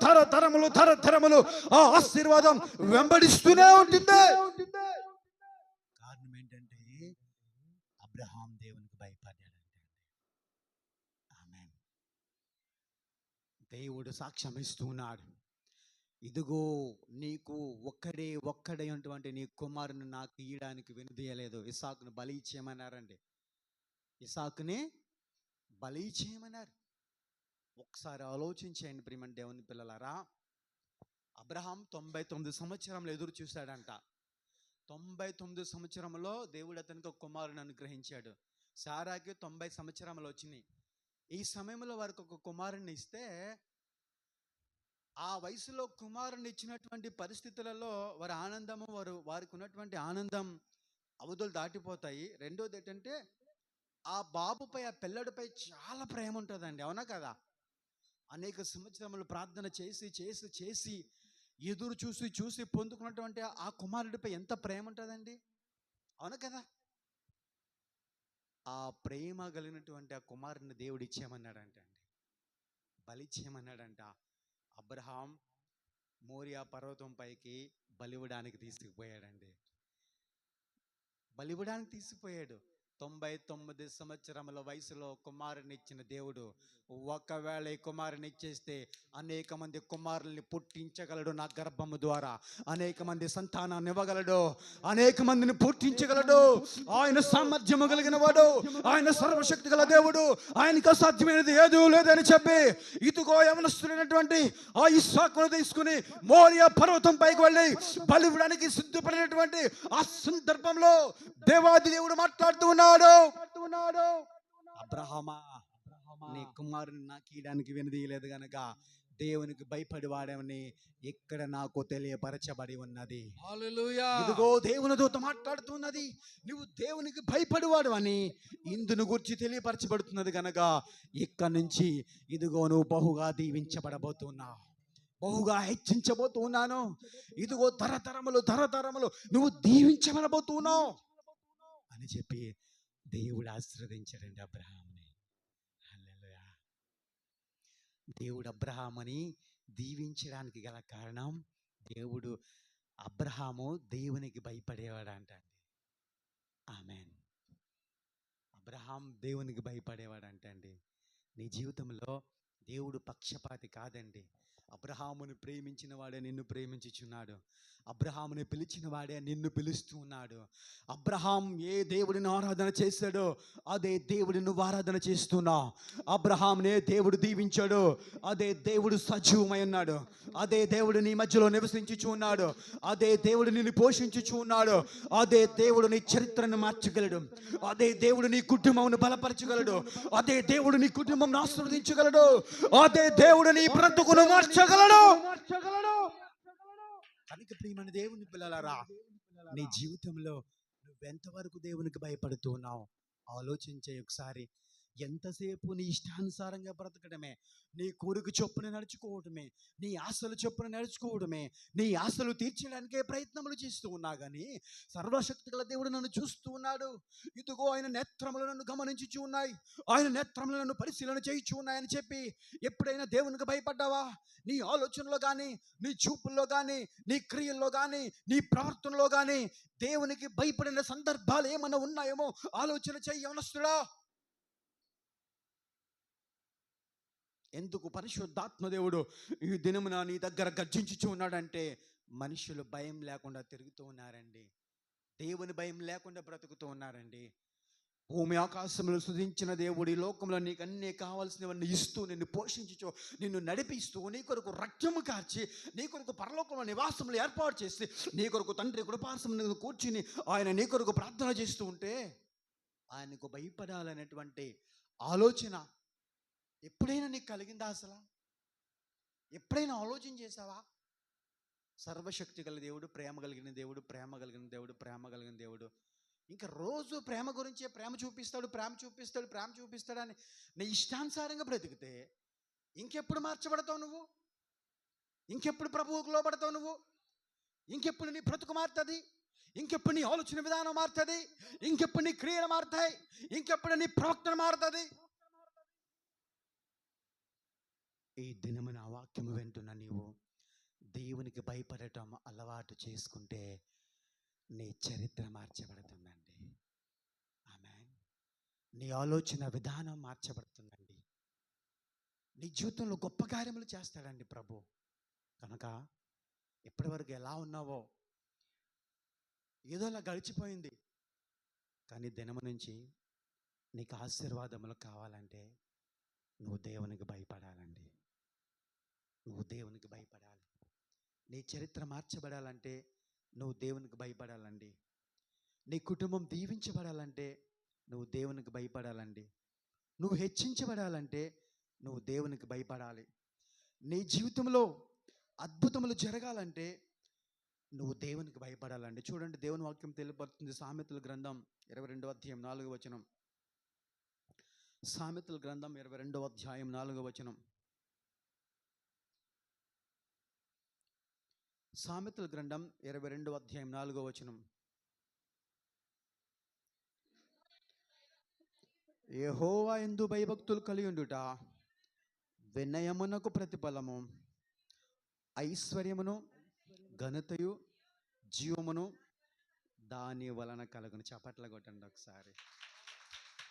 ఆ ఆశీర్వాదం వెంబడిస్తూనే ఉంటుంది. కారణం ఏంటంటే అబ్రహాం దేవునికి భయపడ్డాడంటే. ఆమేన్. దేవుడు సాక్ష్యం ఇస్తున్నాడు, ఇదిగో నీకు ఒక్కడైనటువంటి నీ కుమారుని నాకు ఇయ్యడానికి వెనుదీయలేదు. ఇస్సాకుని బలి ఇచ్చేయమన్నారండి. ఇస్సాకుని బలి చేయమన్నారు. ఒకసారి ఆలోచించేయండి ప్రియమైన దేవుని పిల్లలారా. అబ్రహాం 99 సంవత్సరంలో ఎదురు చూశాడంట. 99 సంవత్సరంలో దేవుడు అతనికి ఒక కుమారుని అనుగ్రహించాడు. సారాకి 90 సంవత్సరాలు వచ్చినాయి. ఈ సమయంలో వారికి ఒక కుమారుని ఇస్తే, ఆ వయసులో కుమారుని ఇచ్చినటువంటి పరిస్థితులలో వారికి ఉన్నటువంటి ఆనందం అవధులు దాటిపోతాయి. రెండోది ఏంటంటే, ఆ బాబుపై, ఆ పిల్లడిపై చాలా ప్రేమ ఉంటుందండి. అవునా కదా? అనేక సంవత్సరములు ప్రార్థన చేసి ఎదురు చూసి పొందుకున్నటువంటి ఆ కుమారుడిపై ఎంత ప్రేమ ఉంటుందండి. అవునా కదా? ఆ ప్రేమ కలిగినటువంటి ఆ కుమారుని దేవుడు ఇచ్చేయమన్నాడంట అండి, బలి చేయమన్నాడంట. అబ్రహాం మోరియా పర్వతం పైకి బలివ్వడానికి తీసుకుపోయాడండి. బలివ్వడానికి తీసుకుపోయాడు. 99 సంవత్సరముల వయసులో కుమారుని ఇచ్చిన దేవుడు, ఒకవేళ ఈ కుమారుని ఇచ్చేస్తే అనేక మంది కుమారుల్ని పుట్టించగలడు. నా గర్భము ద్వారా అనేక మంది సంతానాన్ని ఇవ్వగలడు, అనేక మందిని పుట్టించగలడు. ఆయన సామర్థ్యము కలిగిన వాడు, ఆయన సర్వశక్తి గల దేవుడు, ఆయనకు అసాధ్యమైనది ఏదీ లేదని చెప్పి, ఇదిగో యవనస్తుడైనటువంటి ఆ ఇస్సాకును తీసుకుని మోరియా పర్వతం పైకి వెళ్ళి బలివ్వడానికి సిద్ధపడినటువంటి ఆ సందర్భంలో దేవాది దేవుడు మాట్లాడుతూ ఉన్నాడు, అబ్రహామా, నీ కుమారుని నాకు ఇయ్యడానికి వెనుదీయలేదు గనక దేవునికి భయపడి వాడేవని ఇక్కడ నాకు తెలియపరచబడి ఉన్నది. హల్లెలూయా. ఇదిగో దేవుని దూత మాట్లాడుతున్నది, నువ్వు దేవునికి భయపడివాడు అని ఇందును గురించి తెలియపరచబడుతున్నది గనక ఇక్కడ నుంచి ఇదిగో నువ్వు బహుగా దీవించబడబోతున్నావు, బహుగా హెచ్చించబోతున్నాను. ఇదిగో తరతరములు నువ్వు దీవించబడబోతున్నావు అని చెప్పి దేవుడు ఆశీర్వదించాడండి అబ్రహాముని. హల్లెలూయా. దేవుడు అబ్రహాముని దీవించడానికి గల కారణం, అబ్రహాము దేవునికి భయపడేవాడు అంటండి. ఆమేన్. అబ్రహాం దేవునికి భయపడేవాడంటే అండి, నీ జీవితంలో దేవుడు పక్షపాతి కాదండి. అబ్రహామును ప్రేమించిన వాడే నిన్ను ప్రేమించుచున్నాడు. అబ్రహాముని పిలిచిన వాడే నిన్ను పిలుస్తూ ఉన్నాడు. అబ్రహాం ఏ దేవుడిని ఆరాధన చేశాడో అదే దేవుడిని నువ్వు ఆరాధన చేస్తున్నావు. అబ్రహాంనే దేవుడు దీవించాడు, అదే దేవుడు సజీవమై ఉన్నాడు. అదే దేవుడు నీ మధ్యలో నివసించుచు ఉన్నాడు. అదే దేవుడు నిన్ను పోషించుచు ఉన్నాడు. అదే దేవుడు నీ చరిత్రను మార్చగలడు. అదే దేవుడు నీ కుటుంబమును బలపరచగలడు. అదే దేవుడు నీ కుటుంబం ఆశీర్వదించగలడు. అదే దేవుడు నీ బ్రతుకును మార్చగలడు. కనుక ప్రియమైన దేవుని పిల్లలారా, నీ జీవితంలో నువ్వెంతవరకు దేవునికి భయపడుతున్నావు ఆలోచించే ఒకసారి. ఎంతసేపు నీ ఇష్టానుసారంగా బ్రతకడమే, నీ కోరిక చొప్పున నడుచుకోవడమే, నీ ఆశలు చొప్పున నడుచుకోవడమే, నీ ఆశలు తీర్చడానికే ప్రయత్నములు చేస్తూ ఉన్నా కానీ సర్వశక్తి గల దేవుడు నన్ను చూస్తూ ఉన్నాడు. ఇదిగో ఆయన నేత్రములు నన్ను గమనించుచూ ఉన్నాయి, ఆయన నేత్రములు నన్ను పరిశీలన చేయుచూ ఉన్నాయని చెప్పి ఎప్పుడైనా దేవునికి భయపడ్డావా? నీ ఆలోచనలో కానీ, నీ చూపుల్లో కానీ, నీ క్రియల్లో కానీ, నీ ప్రవర్తనలో కానీ దేవునికి భయపడిన సందర్భాలు ఏమన్నా ఉన్నాయేమో ఆలోచన చెయ్యి యవనస్తుడా. ఎందుకు పరిశుద్ధాత్మ దేవుడు ఈ దినమున నీ దగ్గర గర్జించుచూ ఉన్నాడంటే, మనుషులు భయం లేకుండా తిరుగుతూ ఉన్నారండి. దేవుని భయం లేకుండా బ్రతుకుతూ ఉన్నారండి. భూమి ఆకాశములు సృజించిన దేవుడు ఈ లోకంలో నీకు అన్నీ కావాల్సినవన్నీ ఇస్తూ, నిన్ను పోషించుచు, నిన్ను నడిపిస్తూ, నీ కొరకు రక్తము కార్చి, నీ కొరకు పరలోకంలో నివాసములు ఏర్పాటు చేసి, నీ కొరకు తండ్రి కృపాసనమున కూర్చుని ఆయన నీ కొరకు ప్రార్థన చేస్తూ ఉంటే, ఆయనకు భయపడాలనేటువంటి ఆలోచన ఎప్పుడైనా నీకు కలిగిందా? అసలు ఎప్పుడైనా ఆలోచన చేసావా? సర్వశక్తి గల దేవుడు, ప్రేమ కలిగిన దేవుడు, ప్రేమ కలిగిన దేవుడు, ప్రేమ కలిగిన దేవుడు. ఇంకా రోజు ప్రేమ గురించే, ప్రేమ చూపిస్తాడు, ప్రేమ చూపిస్తాడు, ప్రేమ చూపిస్తాడని నీ ఇష్టానుసారంగా బ్రతికితే ఇంకెప్పుడు మార్చబడతావు నువ్వు? ఇంకెప్పుడు ప్రభువుకు లోబడతావు నువ్వు? ఇంకెప్పుడు నీ బ్రతుకు మారుతుంది? ఇంకెప్పుడు నీ ఆలోచన విధానం మారుతుంది? ఇంకెప్పుడు నీ క్రియలు మారుతాయి? ఇంకెప్పుడు నీ ప్రవర్తన మారుతుంది? ఈ దినమున వాక్యము వింటున్న నీవు దేవునికి భయపడటం అలవాటు చేసుకుంటే నీ చరిత్ర మార్చబడుతుందండి. ఆమేన్. నీ ఆలోచన విధానం మార్చబడుతుందండి. నీ జీవితంలో గొప్ప కార్యములు చేస్తాడండి ప్రభు. కనుక ఇప్పటివరకు ఎలా ఉన్నావో ఏదోలా గడిచిపోయింది, కానీ దినము నుంచి నీకు ఆశీర్వాదములు కావాలంటే నువ్వు దేవునికి భయపడాలండి. నువ్వు దేవునికి భయపడాలి. నీ చరిత్ర మార్చబడాలంటే నువ్వు దేవునికి భయపడాలండి. నీ కుటుంబం దీవించబడాలంటే నువ్వు దేవునికి భయపడాలండి. నువ్వు హెచ్చించబడాలంటే నువ్వు దేవునికి భయపడాలి. నీ జీవితంలో అద్భుతములు జరగాలంటే నువ్వు దేవునికి భయపడాలండి. చూడండి, దేవుని వాక్యం తెలియపడుతుంది. సామెతల గ్రంథం 22వ అధ్యాయం 4వ వచనం. సామెతల గ్రంథం 22వ అధ్యాయం 4వ వచనం. సామెతల గ్రంథం 22వ అధ్యాయం 4వ వచనం. యెహోవా యందు భయభక్తులు కలిగి ఉండుట వినయమునకు ప్రతిఫలము, ఐశ్వర్యమును, ఘనతయు, జీవమును దాని వలన కలుగును. చప్పట్ల కొట్టండి ఒకసారి.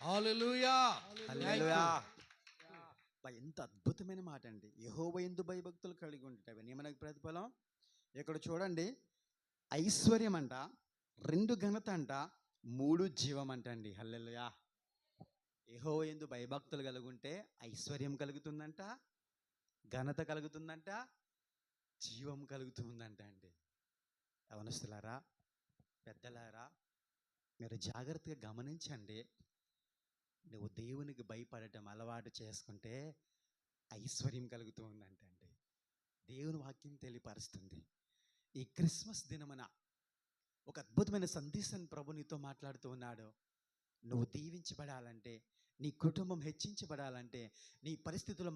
హల్లెలూయా. హల్లెలూయా. ఎంత అద్భుతమైన మాట అండి. యెహోవా యందు భయభక్తులు కలిగి ఉండుట వినయమునకు ప్రతిఫలం. ఇక్కడ చూడండి, ఐశ్వర్యం అంట, 2 ఘనత అంట, 3 జీవం అంట అండి. హల్లెలూయా. యెహోవా యందు భయభక్తులు కలుగుంటే ఐశ్వర్యం కలుగుతుందంట, ఘనత కలుగుతుందంట, జీవం కలుగుతుందంట అండి. యవనస్తులారా, పెద్దలారా, మీరు జాగ్రత్తగా గమనించండి. నువ్వు దేవునికి భయపడటం అలవాటు చేసుకుంటే ఐశ్వర్యం కలుగుతూ ఉందంట అండి. దేవుని వాక్యం తెలియపరుస్తుంది. ఈ క్రిస్మస్ దినమున ఒక అద్భుతమైన సందేశాన్ని ప్రభు నీతో మాట్లాడుతూ ఉన్నాడు. నువ్వు దీవించబడాలంటే, నీ కుటుంబం హెచ్చించబడాలంటే, నీ పరిస్థితులు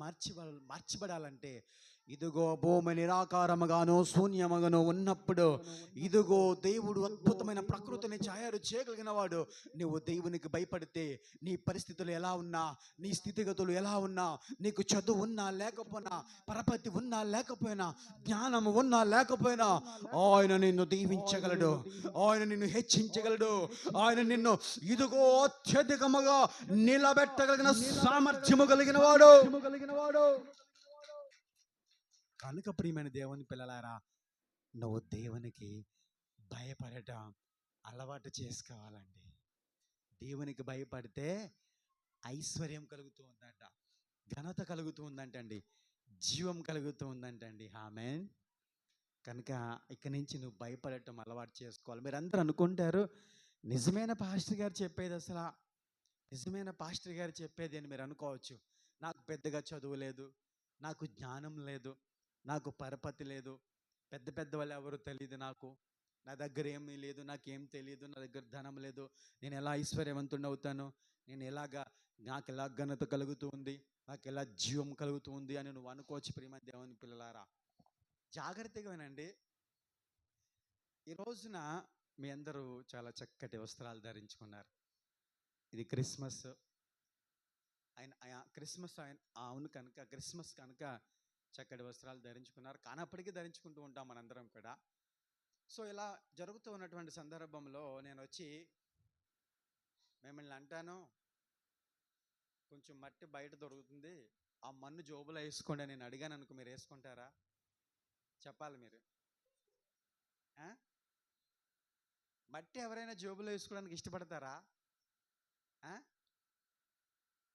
మార్చబడాలంటే ఇదిగో భూమి నిరాకారముగాను శూన్యముగాను ఉన్నప్పుడు ఇదిగో దేవుడు అద్భుతమైన ప్రకృతిని తయారు చేయగలిగిన వాడు. నువ్వు దేవునికి భయపడితే నీ పరిస్థితులు ఎలా ఉన్నా, నీ స్థితిగతులు ఎలా ఉన్నా, నీకు చదువు ఉన్నా లేకపోయినా, పరపతి ఉన్నా లేకపోయినా, జ్ఞానం ఉన్నా లేకపోయినా, ఆయన నిన్ను దీవించగలడు, ఆయన నిన్ను హెచ్చించగలడు, ఆయన నిన్ను ఇదిగో అత్యధికముగా నిలబెట్టగలిగిన సామర్థ్యము కలిగిన వాడు. కనుక ప్రియమైన దేవుని పిల్లలారా, నువ్వు దేవునికి భయపడటం అలవాటు చేసుకోవాలండి. దేవునికి భయపడితే ఐశ్వర్యం కలుగుతూ ఉందంట, ఘనత కలుగుతూ ఉందంటండి, జీవం కలుగుతూ ఉందంటండి. ఆమేన్. కనుక ఇక్కడి నుంచి నువ్వు భయపడటం అలవాటు చేసుకోవాలి. మీరు అందరూ అనుకుంటారు, నిజమైన పాస్టర్ గారు చెప్పేది అసలు నిజమైన పాస్టర్ గారు చెప్పేది అని మీరు అనుకోవచ్చు. నాకు పెద్దగా చదువు లేదు, నాకు జ్ఞానం లేదు, నాకు పరపతి లేదు, పెద్ద పెద్ద వాళ్ళు ఎవరు తెలియదు, నా దగ్గర ఏమీ లేదు, నాకేం తెలియదు, నా దగ్గర ధనం లేదు, నేను ఎలా ఐశ్వర్యవంతుడిని అవుతాను, నాకు ఎలా ఘనత కలుగుతూ ఉంది, నాకు ఎలా జీవం కలుగుతూ ఉంది అని నువ్వు అనుకోవచ్చు. ప్రియమైన దేవుని పిల్లలారా, జాగ్రత్తగా వినండి. ఈ రోజున మీ అందరూ చాలా చక్కటి వస్త్రాలు ధరించుకున్నారు. ఇది క్రిస్మస్. అవును కనుక క్రిస్మస్ కనుక చక్కటి వస్త్రాలు ధరించుకున్నారు. కానప్పటికీ ధరించుకుంటూ ఉంటాం మనందరం కూడా. సో ఇలా జరుగుతూ ఉన్నటువంటి సందర్భంలో నేను వచ్చి మిమ్మల్ని అంటాను, కొంచెం మట్టి బయట దొరుకుతుంది, ఆ మన్ను జోబులో వేసుకోండి నేను అడిగాను అనుకో, మీరు వేసుకుంటారా? చెప్పాలి మీరు. మట్టి ఎవరైనా జోబులో వేసుకోవడానికి ఇష్టపడతారా?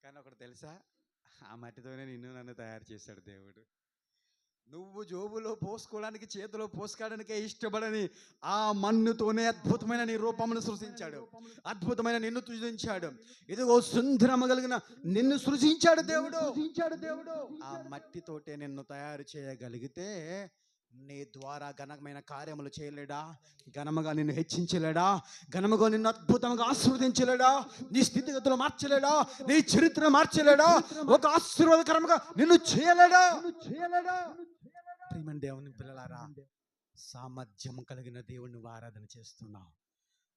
కానీ ఒకటి తెలుసా, ఆ మట్టితోనే నిన్ను నన్ను తయారు చేశాడు దేవుడు. నువ్వు జోబులో పోసుకోవడానికి, చేతిలో పోసుకోవడానికే ఇష్టపడని ఆ మన్నుతోనే అద్భుతమైన నీ రూపమును సృష్టించాడు, అద్భుతమైన నిన్ను సృజించాడు. ఇదిగో సుందరము కలిగిన నిన్ను సృజించాడు దేవుడు. ఆ మట్టితోటే నిన్ను తయారు చేయగలిగితే నీ ద్వారా ఘనమైన కార్యములు చేయలేడా? ఘనముగా నిన్ను హెచ్చించలేడా? ఘనముగా నిన్ను అద్భుతంగా ఆశీర్వదించలేడా? నీ స్థితిగతులు మార్చలేడా? నీ చరిత్ర మార్చలేడా? ఒక ఆశీర్వాదకరంగా నిన్ను చేయలేడా? ప్రియమైన దేవుని పిల్లలారా, సామర్థ్యం కలిగిన దేవుణ్ణి ఆరాధన చేస్తున్నావు.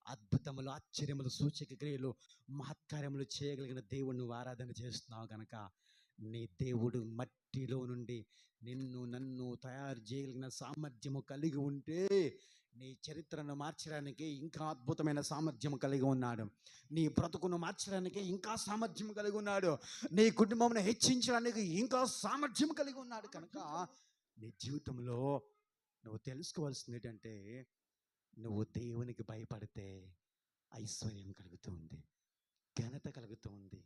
అద్భుతములు, ఆశ్చర్యములు, సూచక క్రియలు, మహత్కార్యములు చేయగలిగిన దేవుణ్ణి ఆరాధన చేస్తున్నావు కనుక నీ దేవుడు మట్టిలో నుండి నిన్ను నన్ను తయారు చేయగలిగిన సామర్థ్యము కలిగి ఉంటే నీ చరిత్రను మార్చడానికి ఇంకా అద్భుతమైన సామర్థ్యం కలిగి ఉన్నాడు. నీ బ్రతుకును మార్చడానికి ఇంకా సామర్థ్యం కలిగి ఉన్నాడు. నీ కుటుంబంను హెచ్చించడానికి ఇంకా సామర్థ్యం కలిగి ఉన్నాడు. కనుక నీ జీవితంలో నువ్వు తెలుసుకోవాల్సింది ఏంటంటే, నువ్వు దేవునికి భయపడితే ఐశ్వర్యం కలుగుతూ ఉంది, ఘనత కలుగుతూ ఉంది,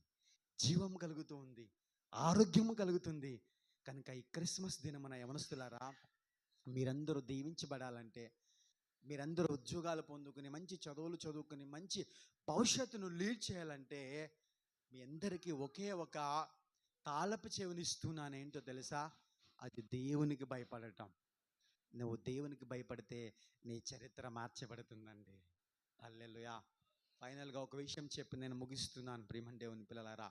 జీవం కలుగుతూ ఉంది, ఆరోగ్యము కలుగుతుంది. కనుక ఈ క్రిస్మస్ దినమున యవనస్తులారా, మీరందరూ దీవించబడాలంటే, మీరందరూ ఉద్యోగాలు పొందుకుని, మంచి చదువులు చదువుకుని, మంచి భవిష్యత్తును లీడ్ చేయాలంటే మీ అందరికీ ఒకే ఒక తాళపు చెవినిస్తున్నాను. ఏంటో తెలుసా? అది దేవునికి భయపడటం. నువ్వు దేవునికి భయపడితే నీ చరిత్ర మార్చబడుతుందండి. హల్లెలూయా. ఫైనల్గా ఒక విషయం చెప్పి నేను ముగిస్తున్నాను. ప్రియమైన దేవుని పిల్లలారా,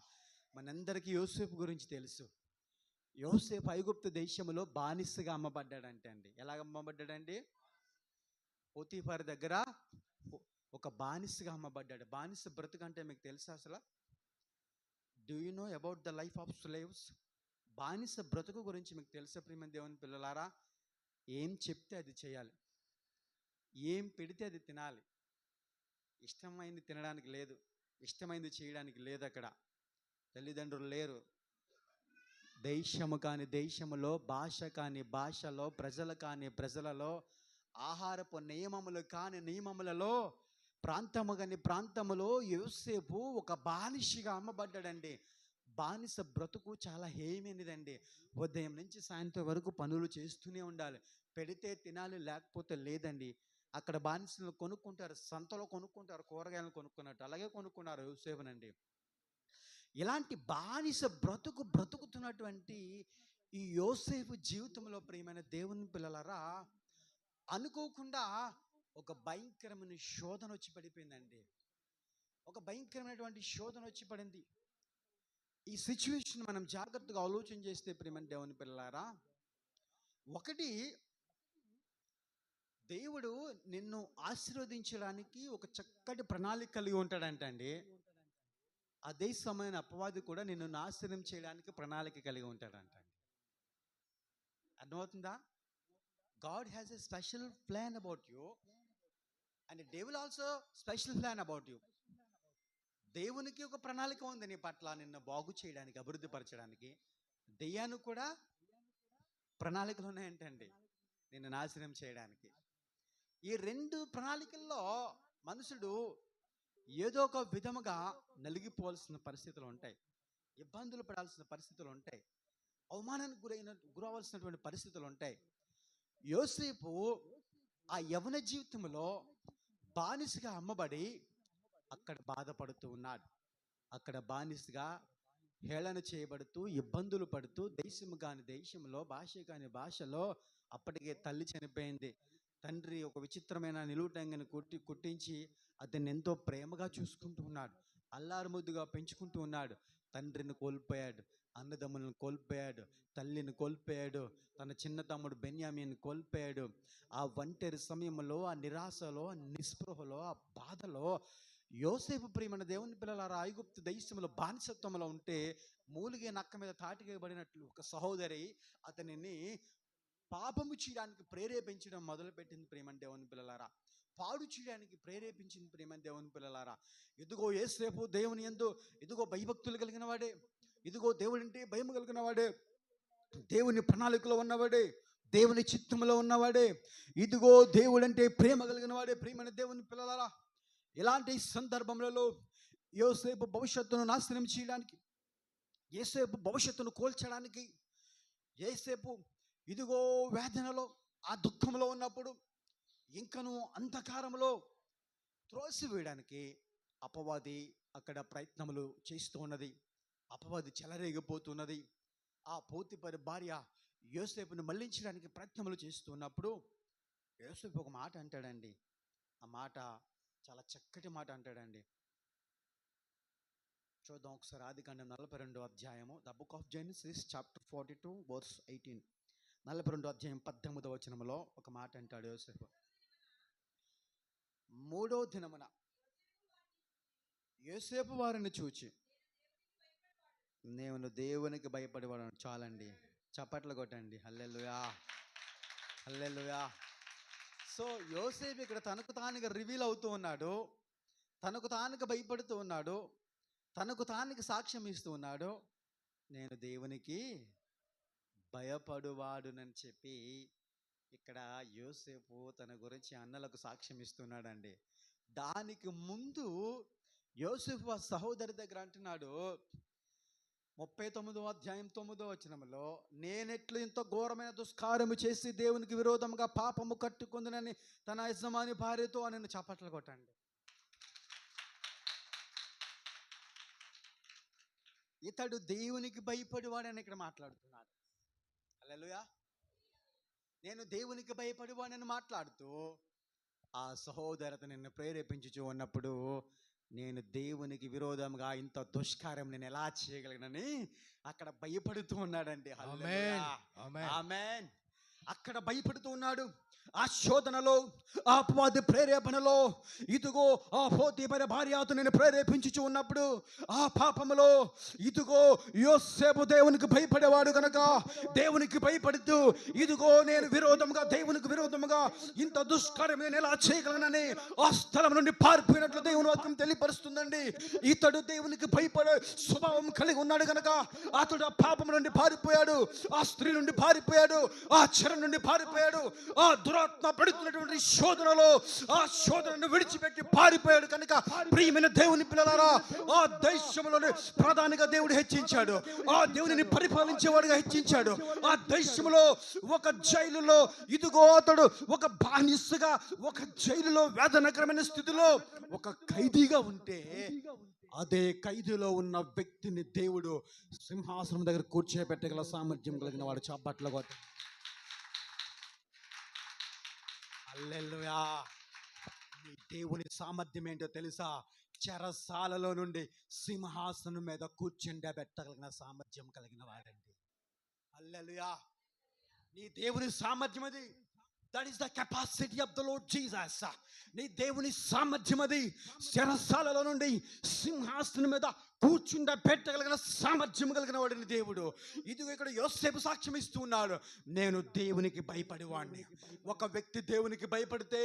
మనందరికీ యోసేపు గురించి తెలుసు. యోసేపు ఐగుప్తు దేశంలో బానిసగా అమ్మబడ్డాడంటే అండి. ఎలాగ అమ్మబడ్డాడండి? పోతీఫర్ దగ్గర ఒక బానిసగా అమ్మబడ్డాడు. బానిస బ్రతుకంటే మీకు తెలుసా అసలు? Do you know about the life of slaves? బానిస బ్రతుకు గురించి మీకు తెలుసా? ప్రియమైన దేవుని పిల్లలారా, ఏం చెప్తే అది చేయాలి, ఏం పెడితే అది తినాలి. ఇష్టమైంది తినడానికి లేదు, ఇష్టమైంది చేయడానికి లేదు. అక్కడ తల్లిదండ్రులు లేరు. దేశము కాని దేశములో, భాష కాని భాషలో, ప్రజలు కాని ప్రజలలో, ఆహారపు నియమములు కాని నియమములలో, ప్రాంతము కాని ప్రాంతములో యోసేపు ఒక బానిసగా అమ్మబడ్డాడండి. బానిస బ్రతుకు చాలా హేయమైనదండి. ఉదయం నుంచి సాయంత్రం వరకు పనులు చేస్తూనే ఉండాలి. పెడితే తినాలి, లేకపోతే లేదండి. అక్కడ బానిసలను కొనుక్కుంటారు, సంతలో కొనుక్కుంటారు, కూరగాయలను కొనుక్కున్నట్టు అలాగే కొనుక్కున్నారు యోసేపునండి. ఇలాంటి బానిస బ్రతుకుతున్నటువంటి ఈ యోసేపు జీవితంలో ప్రియమైన దేవుని పిల్లలారా, అనుకోకుండా ఒక భయంకరమైన శోధన వచ్చి పడిపోయిందండి. ఒక భయంకరమైనటువంటి శోధన వచ్చి పడింది. ఈ సిచ్యువేషన్ మనం జాగ్రత్తగా ఆలోచన చేస్తే ప్రియమైన దేవుని పిల్లలారా, ఒకటి, దేవుడు నిన్ను ఆశీర్వదించడానికి ఒక చక్కటి ప్రణాళిక కలిగి ఉంటాడంటండి. అదే సమయం అపవాది కూడా నిన్ను నాశనం చేయడానికి ప్రణాళిక కలిగి ఉంటాడంటండి. అర్థమవుతుందా? God has a special plan about you and devil also special plan about you. దేవునికి ఒక ప్రణాళిక ఉంది నీ పట్ల, నిన్ను బాగు చేయడానికి, అభివృద్ధి పరచడానికి. దెయ్యానికి కూడా ప్రణాళికలు ఉన్నాయంటండి, నిన్ను నాశనం చేయడానికి. ఈ రెండు ప్రణాళికల్లో మనుషుడు ఏదో ఒక విధముగా నలిగిపోవాల్సిన పరిస్థితులు ఉంటాయి, ఇబ్బందులు పడాల్సిన పరిస్థితులు ఉంటాయి, అవమానానికి గురవలసినటువంటి పరిస్థితులు ఉంటాయి. యోసేపు ఆ యవన జీవితంలో బానిసగా అమ్మబడి అక్కడ బాధపడుతూ ఉన్నాడు. అక్కడ బానిసగా హేళన చేయబడుతూ, ఇబ్బందులు పడుతూ, దేశం కాని దేశంలో, భాష కాని భాషలో, అప్పటికే తల్లి చనిపోయింది, తండ్రి ఒక విచిత్రమైన నిలువుటంగిని కుట్టించి అతన్ని ఎంతో ప్రేమగా చూసుకుంటూ ఉన్నాడు, అల్లారు ముద్దుగా పెంచుకుంటూ ఉన్నాడు. తండ్రిని కోల్పోయాడు, అన్నదమ్ములను కోల్పోయాడు, తల్లిని కోల్పోయాడు, తన చిన్న తమ్ముడు బెన్యామీని కోల్పోయాడు. ఆ ఒంటరి సమయంలో, ఆ నిరాశలో, ఆ నిస్పృహలో, ఆ బాధలో యోసేపు ప్రియమైన దేవుని పిల్లలారా, ఐగుప్తు దేశంలో బానిసత్వంలో ఉంటే మూలిగే నక్క మీద తాటికేయబడినట్లు ఒక సహోదరి అతనిని పాపము చేయడానికి ప్రేరేపించడం మొదలుపెట్టింది. ప్రియమైన దేవుని పిల్లలారా, పాడు చేయడానికి ప్రేరేపించింది. ప్రియమైన దేవుని పిల్లలారా, ఇదిగో యేసేపు దేవుని యందు ఇదిగో భయభక్తులు కలిగిన వాడే, ఇదిగో దేవుడంటే భయం కలిగిన వాడే, దేవుని ప్రణాళికలో ఉన్నవాడే, దేవుని చిత్తంలో ఉన్నవాడే, ఇదిగో దేవుడంటే ప్రేమ కలిగిన వాడే. ప్రియమైన దేవుని పిల్లలారా, ఇలాంటి సందర్భంలో యోసేపు భవిష్యత్తును నాశనం చేయడానికి, యోసేపు భవిష్యత్తును కోల్చడానికి, యోసేపు ఇదిగో వేదనలో, ఆ దుఃఖంలో ఉన్నప్పుడు, ఇంకను అంధకారంలో త్రోసివేయడానికి అపవాది అక్కడ ప్రయత్నములు చేస్తూ ఉన్నది. అపవాది చెలరేగిపోతున్నది. ఆ పోతిఫరు భార్య యోసేపును మళ్లించడానికి ప్రయత్నములు చేస్తున్నప్పుడు యోసేపు ఒక మాట అంటాడండి. ఆ మాట చాలా చక్కటి మాట అంటాడండి. చూద్దాం ఒకసారి. ఆదికాండం 42వ అధ్యాయము, the book of Genesis chapter 42 verse 18. 42వ అధ్యాయం 18వ వచనములో ఒక మాట అంటాడు యోసేపు. 3వ దినమున యోసేపు వారిని చూచి, నేను దేవునికి భయపడేవాడు. చాలండి, చప్పట్లు కొట్టండి. హల్లెలూయా, హల్లెలూయా. సో యోసేపు ఇక్కడ తనకు తానుగా రివీల్ అవుతూ ఉన్నాడు, తనకు తానుగా భయపడుతూ ఉన్నాడు, తనకు తానుగా సాక్ష్యం ఇస్తూ ఉన్నాడు. నేను దేవునికి భయపడువాడునని చెప్పి ఇక్కడ యోసేపు తన గురించి అన్నలకు సాక్ష్యం ఇస్తున్నాడండి. దానికి ముందు యోసేపు ఆ సహోదరి దగ్గర అంటున్నాడు, 39వ అధ్యాయం 9వ వచనంలో, నేనెట్లు ఇంత ఘోరమైన దుష్కార్యము చేసి దేవునికి విరోధంగా పాపము కట్టుకుందునని తన యజమాని భార్యతో అని. చప్పట్లు కొట్టండి. ఇతడు దేవునికి భయపడివాడని ఇక్కడ మాట్లాడుతున్నాడు. హల్లెలూయా. నేను దేవునికి భయపడివాడని మాట్లాడుతూ ఆ సహోదరత నిన్ను ప్రేరేపించుచూ ఉన్నప్పుడు, నేను దేవునికి విరోధంగా ఇంత దుష్కార్యం నేను ఎలా చేయగలిగినని అక్కడ భయపడుతూ ఉన్నాడండి. హల్లెలూయా, ఆమేన్. అక్కడ భయపడుతూ ఉన్నాడు. ఆ శోధనలో, ఆ అపవాది ప్రేరేపణలో, ఇదిగో ఆ పోతీఫరు భార్య అతనిని ప్రేరేపించుచూ ఉన్నప్పుడు, ఆ పాపములో ఇదిగో యోసేపు దేవునికి భయపడేవాడు కనుక దేవునికి భయపడుతూ, ఇదిగో నేను విరోధముగా, దేవునికి విరోధముగా ఇంత దుష్కార్యం నేను ఎలా చేయగలనని ఆ స్థలం నుండి పారిపోయినట్లు దేవుని వాక్యం తెలియపరుస్తుందండి. ఇతడు దేవునికి భయపడే స్వభావం కలిగి ఉన్నాడు కనుక అతడు ఆ పాపం నుండి పారిపోయాడు, ఆ స్త్రీ నుండి పారిపోయాడు, ఆ చెర నుండి పారిపోయాడు, ఆ దురాత్మ పడుతున్నటువంటి శోధనలో ఆ శోధనను విడిచిపెట్టి పారిపోయాడు కనుక ప్రియమైన దేవుని పిల్లలారా, ఆ దేశంలోనే ప్రధానిగా దేవుడు హెచ్చించాడు, ఆ దేవునిని పరిపాలించేవాడుగా హెచ్చించాడు. ఆ దేశంలో ఒక జైలులో ఇదిగో అతడు ఒక బానిసగా ఒక జైలులో వేదనకరమైన స్థితిలో ఒక ఖైదీగా ఉంటే, అదే ఖైదీలో ఉన్న వ్యక్తిని దేవుడు సింహాసనం దగ్గర కూర్చోబెట్టగల సామర్థ్యం కలిగిన వాడు. చప్పట్లు కొట్టు. హల్లెలూయా. నీ దేవుని సామర్థ్యం ఏంటో తెలుసా? చెరసాలలో నుండి సింహాసనం మీద కూర్చుండబెట్టగలిగిన సామర్థ్యం కలిగిన వాడండి. హల్లెలూయా. నీ దేవుని సామర్థ్యం అది. That is the capacity of the lord Jesus. నీ దేవుని సామర్థ్యం అది. చెరసాలలో నుండి సింహాసనం మీద కూర్చుండ పెట్టగలిగిన సామర్థ్యం కలిగిన వాడిని దేవుడు. ఇదిగో ఇక్కడ యోసేపు సాక్ష్యం ఇస్తూ ఉన్నాడు, నేను దేవునికి భయపడేవాడిని. ఒక వ్యక్తి దేవునికి భయపడితే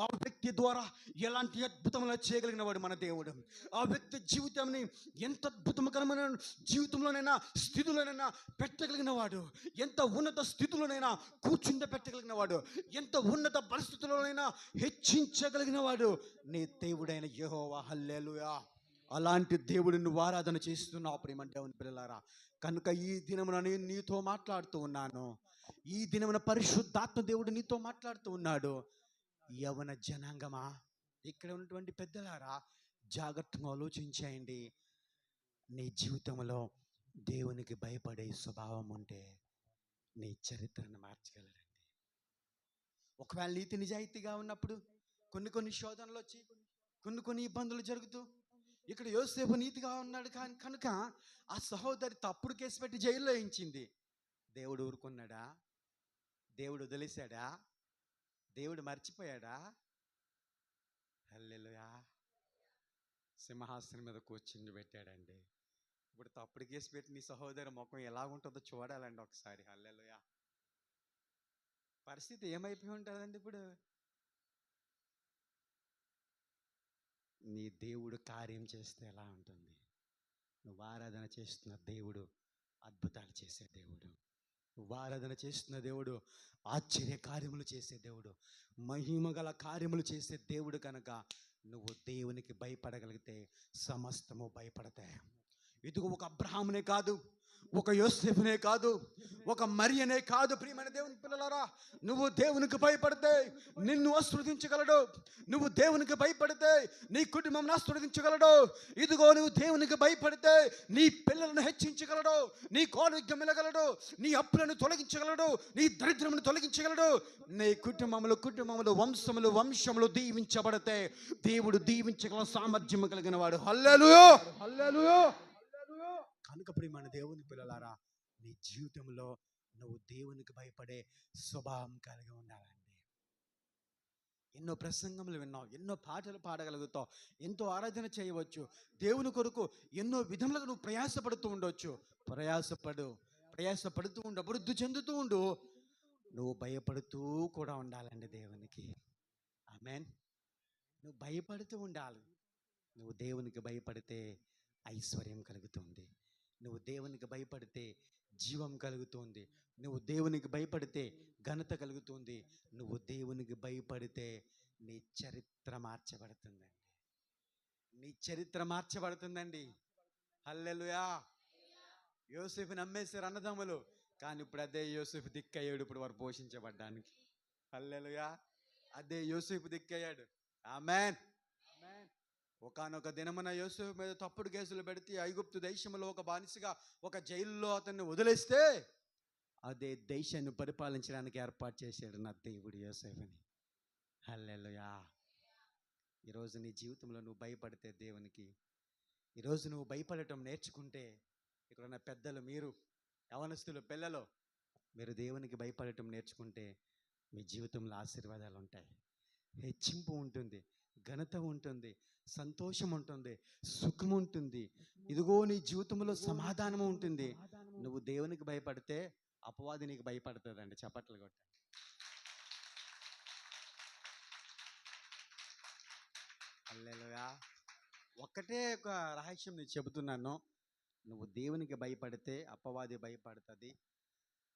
ఆ వ్యక్తి ద్వారా ఎలాంటి అద్భుతములు చేయగలిగిన వాడు మన దేవుడు. ఆ వ్యక్తి జీవితాన్ని ఎంత అద్భుతకరమైన జీవితంలోనైనా స్థితిలోనైనా పెట్టగలిగిన వాడు, ఎంత ఉన్నత స్థితిలోనైనా కూర్చుండ పెట్టగలిగిన వాడు, ఎంత ఉన్నత పరిస్థితుల్లోనైనా హెచ్చించగలిగిన వాడు నీ దేవుడైన యెహోవా. హల్లెలూయా. అలాంటి దేవుడిని నువ్వు ఆరాధన చేస్తున్నావు ప్రియమైన దేవుని పిల్లలారా. కనుక ఈ దినమున నేను నీతో మాట్లాడుతూ ఉన్నాను. ఈ దినమున పరిశుద్ధాత్మ దేవుడు నీతో మాట్లాడుతూ ఉన్నాడు. యవన జనాంగమా, ఇక్కడ ఉన్నటువంటి పెద్దలారా, జాగ్రత్తగా ఆలోచించేయండి. నీ జీవితంలో దేవునికి భయపడే స్వభావం ఉంటే నీ చరిత్రను మార్చగలరండి. ఒకవేళ నీతి నిజాయితీగా ఉన్నప్పుడు కొన్ని శోధనలు వచ్చి కొన్ని ఇబ్బందులు జరుగుతూ, ఇక్కడ యోసేపు నీతిగా ఉన్నాడు కానీ కనుక ఆ సహోదరి తప్పుడు కేసు పెట్టి జైల్లో వేయించింది. దేవుడు ఊరుకున్నాడా? దేవుడు వదిలేశాడా? దేవుడు మర్చిపోయాడా? హల్లెలూయా. సింహాసనం మీద కూర్చుని పెట్టాడండి. ఇప్పుడు తప్పుడు కేసు పెట్టి నీ సహోదరి ముఖం ఎలాగుంటుందో చూడాలండి ఒకసారి. హల్లెలూయా. పరిస్థితి ఏమైపోయి ఉంటుందండి ఇప్పుడు? నీ దేవుడు కార్యం చేస్తే ఎలా ఉంటుంది? నువ్వు ఆరాధన చేస్తున్న దేవుడు అద్భుతాలు చేసే దేవుడు. నువ్వు ఆరాధన చేస్తున్న దేవుడు ఆశ్చర్య కార్యములు చేసే దేవుడు, మహిమ గల కార్యములు చేసే దేవుడు. కనుక నువ్వు దేవునికి భయపడగలిగితే సమస్తము భయపడతాయి. ఇదిగో ఒక అబ్రహామునే కాదు, ఒక యోసేపునే కాదు, ఒక మరియనే కాదు ప్రియమైన దేవుని పిల్లలారా, నువ్వు దేవునికి భయపడితే నిన్ను ఆశీర్వదించగలడు. నువ్వు దేవునికి భయపడితే నీ కుటుంబం ఆశీర్వదించగలడు. ఇదిగో నువ్వు దేవునికి భయపడితే నీ పిల్లలను హెచ్చించగలడు, నీ ఆరోగ్యం ఇవ్వగలడు, నీ అప్పులను తొలగించగలడు, నీ దరిద్రమును తొలగించగలడు. నీ కుటుంబములు వంశములు దీవించబడితే దేవుడు దీవించగల సామర్థ్యం కలిగిన వాడు. హల్లెలూయా. హల్లెలూయా. కనుక ప్రియమైన దేవుని పిల్లలారా, నీ జీవితంలో నువ్వు దేవునికి భయపడే స్వభావం కలిగి ఉండాలండి. ఎన్నో ప్రసంగములు విన్నావు, ఎన్నో పాటలు పాడగలుగుతావు, ఎంతో ఆరాధన చేయవచ్చు. దేవుని కొరకు ఎన్నో విధములుగా నువ్వు ప్రయాసపడుతూ ఉండవచ్చు. ప్రయాసపడుతూ ఉండు, అభివృద్ధి చెందుతూ ఉండు. నువ్వు భయపడుతూ కూడా ఉండాలండి దేవునికి. ఆమేన్. నువ్వు భయపడుతూ ఉండాలి. నువ్వు దేవునికి భయపడితే ఐశ్వర్యం కలుగుతుంది. నువ్వు దేవునికి భయపడితే జీవం కలుగుతుంది. నువ్వు దేవునికి భయపడితే ఘనత కలుగుతుంది. నువ్వు దేవునికి భయపడితే నీ చరిత్ర మార్చబడుతుందండి. నీ చరిత్ర మార్చబడుతుందండి. హల్లెలూయా. యోసేపు నమ్మేశారు అన్నదమ్ములు, కానీ ఇప్పుడు అదే యోసేపు దిక్కయ్యాడు ఇప్పుడు వారు పోషించబడ్డానికి. హల్లెలూయా. అదే యోసేపు దిక్కయ్యాడు. ఆమేన్. ఒకానొక దినమున యోసేపు మీద తప్పుడు కేసులు పెడితే ఐగుప్తు దేశంలో ఒక బానిసగా ఒక జైల్లో అతన్ని వదిలేస్తే అదే దేశాన్ని పరిపాలించడానికి ఏర్పాటు చేశాడు నా దేవుడు యోసేపుని. హల్లెలూయా. ఈరోజు నీ జీవితంలో నువ్వు భయపడితే దేవునికి, ఈరోజు నువ్వు భయపడటం నేర్చుకుంటే, ఇక్కడ ఉన్న పెద్దలు, మీరు యవనస్తులు, పిల్లలు, మీరు దేవునికి భయపడటం నేర్చుకుంటే మీ జీవితంలో ఆశీర్వాదాలు ఉంటాయి, హెచ్చింపు ఉంటుంది, ఘనత ఉంటుంది, సంతోషం ఉంటుంది, సుఖం ఉంటుంది. ఇదిగో నీ జీవితంలో సమాధానం ఉంటుంది. నువ్వు దేవునికి భయపడితే అపవాది నీకు భయపడుతుందండి. చప్పట్లు కొట్టండి. హల్లెలూయా. ఒక్కటే ఒక రహస్యం నీకు చెబుతున్నాను. నువ్వు దేవునికి భయపడితే అపవాది భయపడుతుంది,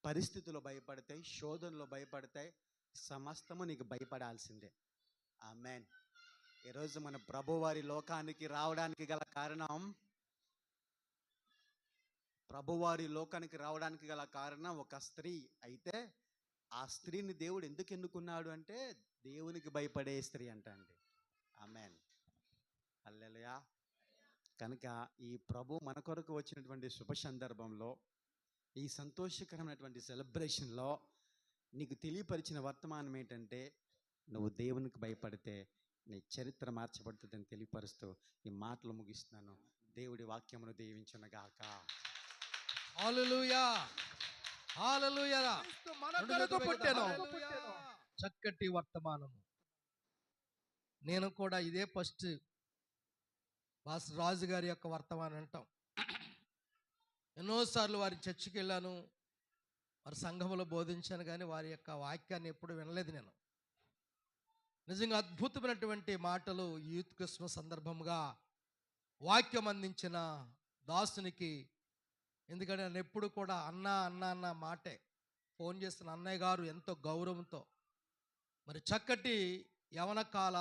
పరిస్థితులు భయపడతాయి, శోధనలు భయపడతాయి, సమస్తము నీకు భయపడాల్సిందే. ఆమేన్. ఈరోజు మన ప్రభువారి లోకానికి రావడానికి గల కారణం, ఒక స్త్రీ అయితే ఆ స్త్రీని దేవుడు ఎందుకు ఎన్నుకున్నాడు అంటే దేవునికి భయపడే స్త్రీ అంట అండి. ఆమేన్. హల్లెలూయా. కనుక ఈ ప్రభు మన కొరకు వచ్చినటువంటి శుభ సందర్భంలో, ఈ సంతోషకరమైనటువంటి సెలబ్రేషన్లో నీకు తెలియపరిచిన వర్తమానం ఏంటంటే, నువ్వు దేవునికి భయపడితే నీ చరిత్ర మార్చబడుతుందని తెలియపరుస్తూ ఈ మాటలు ముగిస్తున్నాను. దేవుడి వాక్యమును దీవించునుగాక. హల్లెలూయా. హల్లెలూయా. క్రీస్తు మన కొరకు పుట్టెను. చక్కటి వర్తమానము. నేను కూడా ఇదే ఫస్ట్ పాస్టర్ రాజు గారి యొక్క వర్తమానం అంటాం. ఎన్నోసార్లు వారి చర్చికి వెళ్ళాను, వారి సంఘములో బోధించాను, కానీ వారి యొక్క వాక్యాన్ని ఎప్పుడు వినలేదు నేను. నిజంగా అద్భుతమైనటువంటి మాటలు యూత్ క్రిస్మస్ సందర్భంగా వాక్యం అందించిన దాసునికి, ఎందుకంటే నేను ఎప్పుడు కూడా అన్న అన్న అన్న మాటే ఫోన్ చేస్తున్న అన్నయ్య గారు ఎంతో గౌరవంతో మరి చక్కటి యవన కాల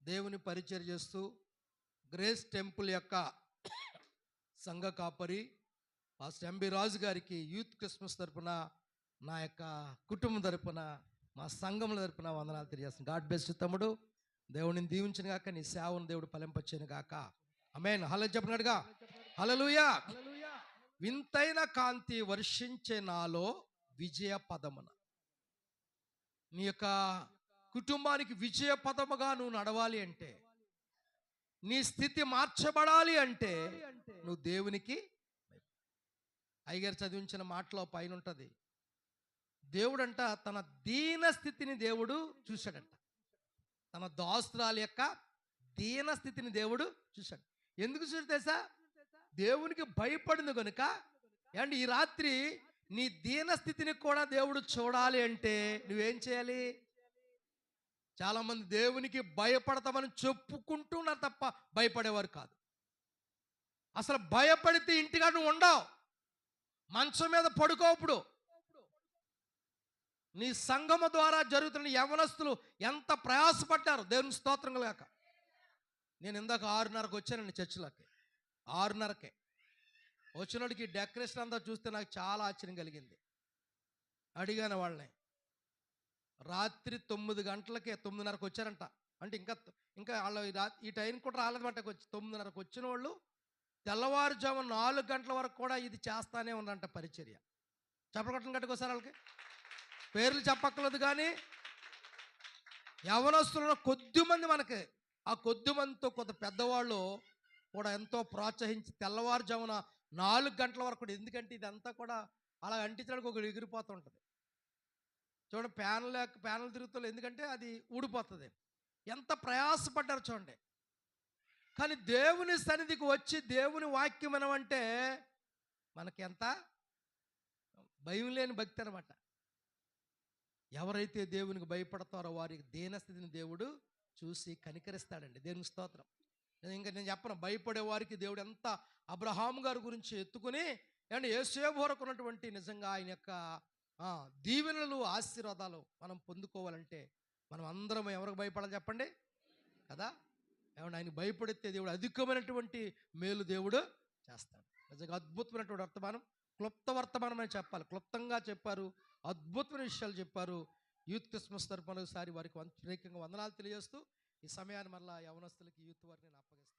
దేవుని పరిచయం చేస్తూ గ్రేస్ టెంపుల్ యొక్క సంఘ కాపరి పాస్టర్ ఎంబి రాజు గారికి యూత్ క్రిస్మస్ తరపున, నా యొక్క కుటుంబం తరపున, మా సంఘముల తరపున వందనాలు తెలియజేస్తాను. గాడ్ బ్లెస్ యు తమ్ముడు. దేవుడిని దీవించిన గాక, నీ సేవను దేవుడు ఫలింపచేయను గాక. ఆమేన్. హల్లెలూయా చెప్పినట్టుగా హల్లెలూయా. వింతైన కాంతి వర్షించే నాలో విజయ పదమున. నీ యొక్క కుటుంబానికి విజయ పదముగా నువ్వు నడవాలి అంటే, నీ స్థితి మార్చబడాలి అంటే నువ్వు దేవునికి, అయ్యగారు చదివించిన మాటలో పైన ఉంటుంది, దేవుడంట తన దీన స్థితిని దేవుడు చూశాడంట. తన దాస్తురాల యొక్క దీన స్థితిని దేవుడు చూశాడు. ఎందుకు చూసాడు తెలుసా? దేవునికి భయపడింది కనుక. అండ్ ఈ రాత్రి నీ దీన స్థితిని కూడా దేవుడు చూడాలి అంటే నువ్వేం చేయాలి? చాలామంది దేవునికి భయపడతామని చెప్పుకుంటున్నారు తప్ప భయపడేవారు కాదు. అసలు భయపడితే ఇంటిగా నువ్వు ఉండవు, మంచం మీద పడుకోప్పుడు. నీ సంఘము ద్వారా జరుగుతున్న యవనస్తులు ఎంత ప్రయాసపడ్డారు, దేవుని స్తోత్రం కలగాక. నేను ఇందాక 6:30కి వచ్చానండి చర్చిలోకి. 6:30కే వచ్చినోడికి డెకరేషన్ అంతా చూస్తే నాకు చాలా ఆశ్చర్యం కలిగింది. అడిగాను వాళ్ళని, రాత్రి 9 గంటలకే 9:30కి వచ్చారంట. అంటే ఇంకా వాళ్ళు ఈ టైం కూడా రాలేదన్నమాట. 9:30కి వచ్చిన వాళ్ళు తెల్లవారుజాము 4 గంటల వరకు కూడా ఇది చేస్తానే ఉందంట పరిచర్య. చెప్పగట్టం కట్టుకోసారి వాళ్ళకి పేర్లు చెప్పక్కర్లేదు, కానీ యవనస్తులను కొద్దిమంది, మనకి ఆ కొద్దిమందితో కొంత పెద్దవాళ్ళు కూడా ఎంతో ప్రోత్సహించి తెల్లవారుజామున 4 గంటల వరకు కూడా. ఎందుకంటే ఇదంతా కూడా అలా అంటించడానికి ఒకటి ఎగిరిపోతూ ఉంటుంది చూడండి. ప్యానల్ తిరుగుతుంది, ఎందుకంటే అది ఊడిపోతుంది. ఎంత ప్రయాసపడ్డారు చూడండి. కానీ దేవుని సన్నిధికి వచ్చి దేవుని వాక్యం వినమంటే మనకి ఎంత భయం లేని భక్తి అనమాట. ఎవరైతే దేవునికి భయపడతారో వారికి దీనస్థితిని దేవుడు చూసి కనికరిస్తాడండి. దేవుని స్తోత్రం. నేను చెప్పను, భయపడే వారికి దేవుడు ఎంత అబ్రహాము గారి గురించి ఎత్తుకుని అండ్ యేసేపు వరకు ఉన్నటువంటి నిజంగా ఆయన యొక్క దీవెనలు, ఆశీర్వాదాలు మనం పొందుకోవాలంటే మనం అందరం ఎవరికి భయపడాలి చెప్పండి కదా? ఏమన్నా ఆయన భయపడితే దేవుడు అధికమైనటువంటి మేలు దేవుడు చేస్తాడు. నిజంగా అద్భుతమైనటువంటి వర్తమానం, క్లుప్త వర్తమానం అని చెప్పాలి. క్లుప్తంగా చెప్పారు, అద్భుతమైన విషయాలు చెప్పారు. యూత్ క్రిస్మస్ తరపున ఒకసారి వారికి ప్రత్యేకంగా వందనాలు తెలియజేస్తూ ఈ సమయాన్ని మళ్ళీ యవనస్తులకి, యూత్ వారిని అప్పగిస్తాను.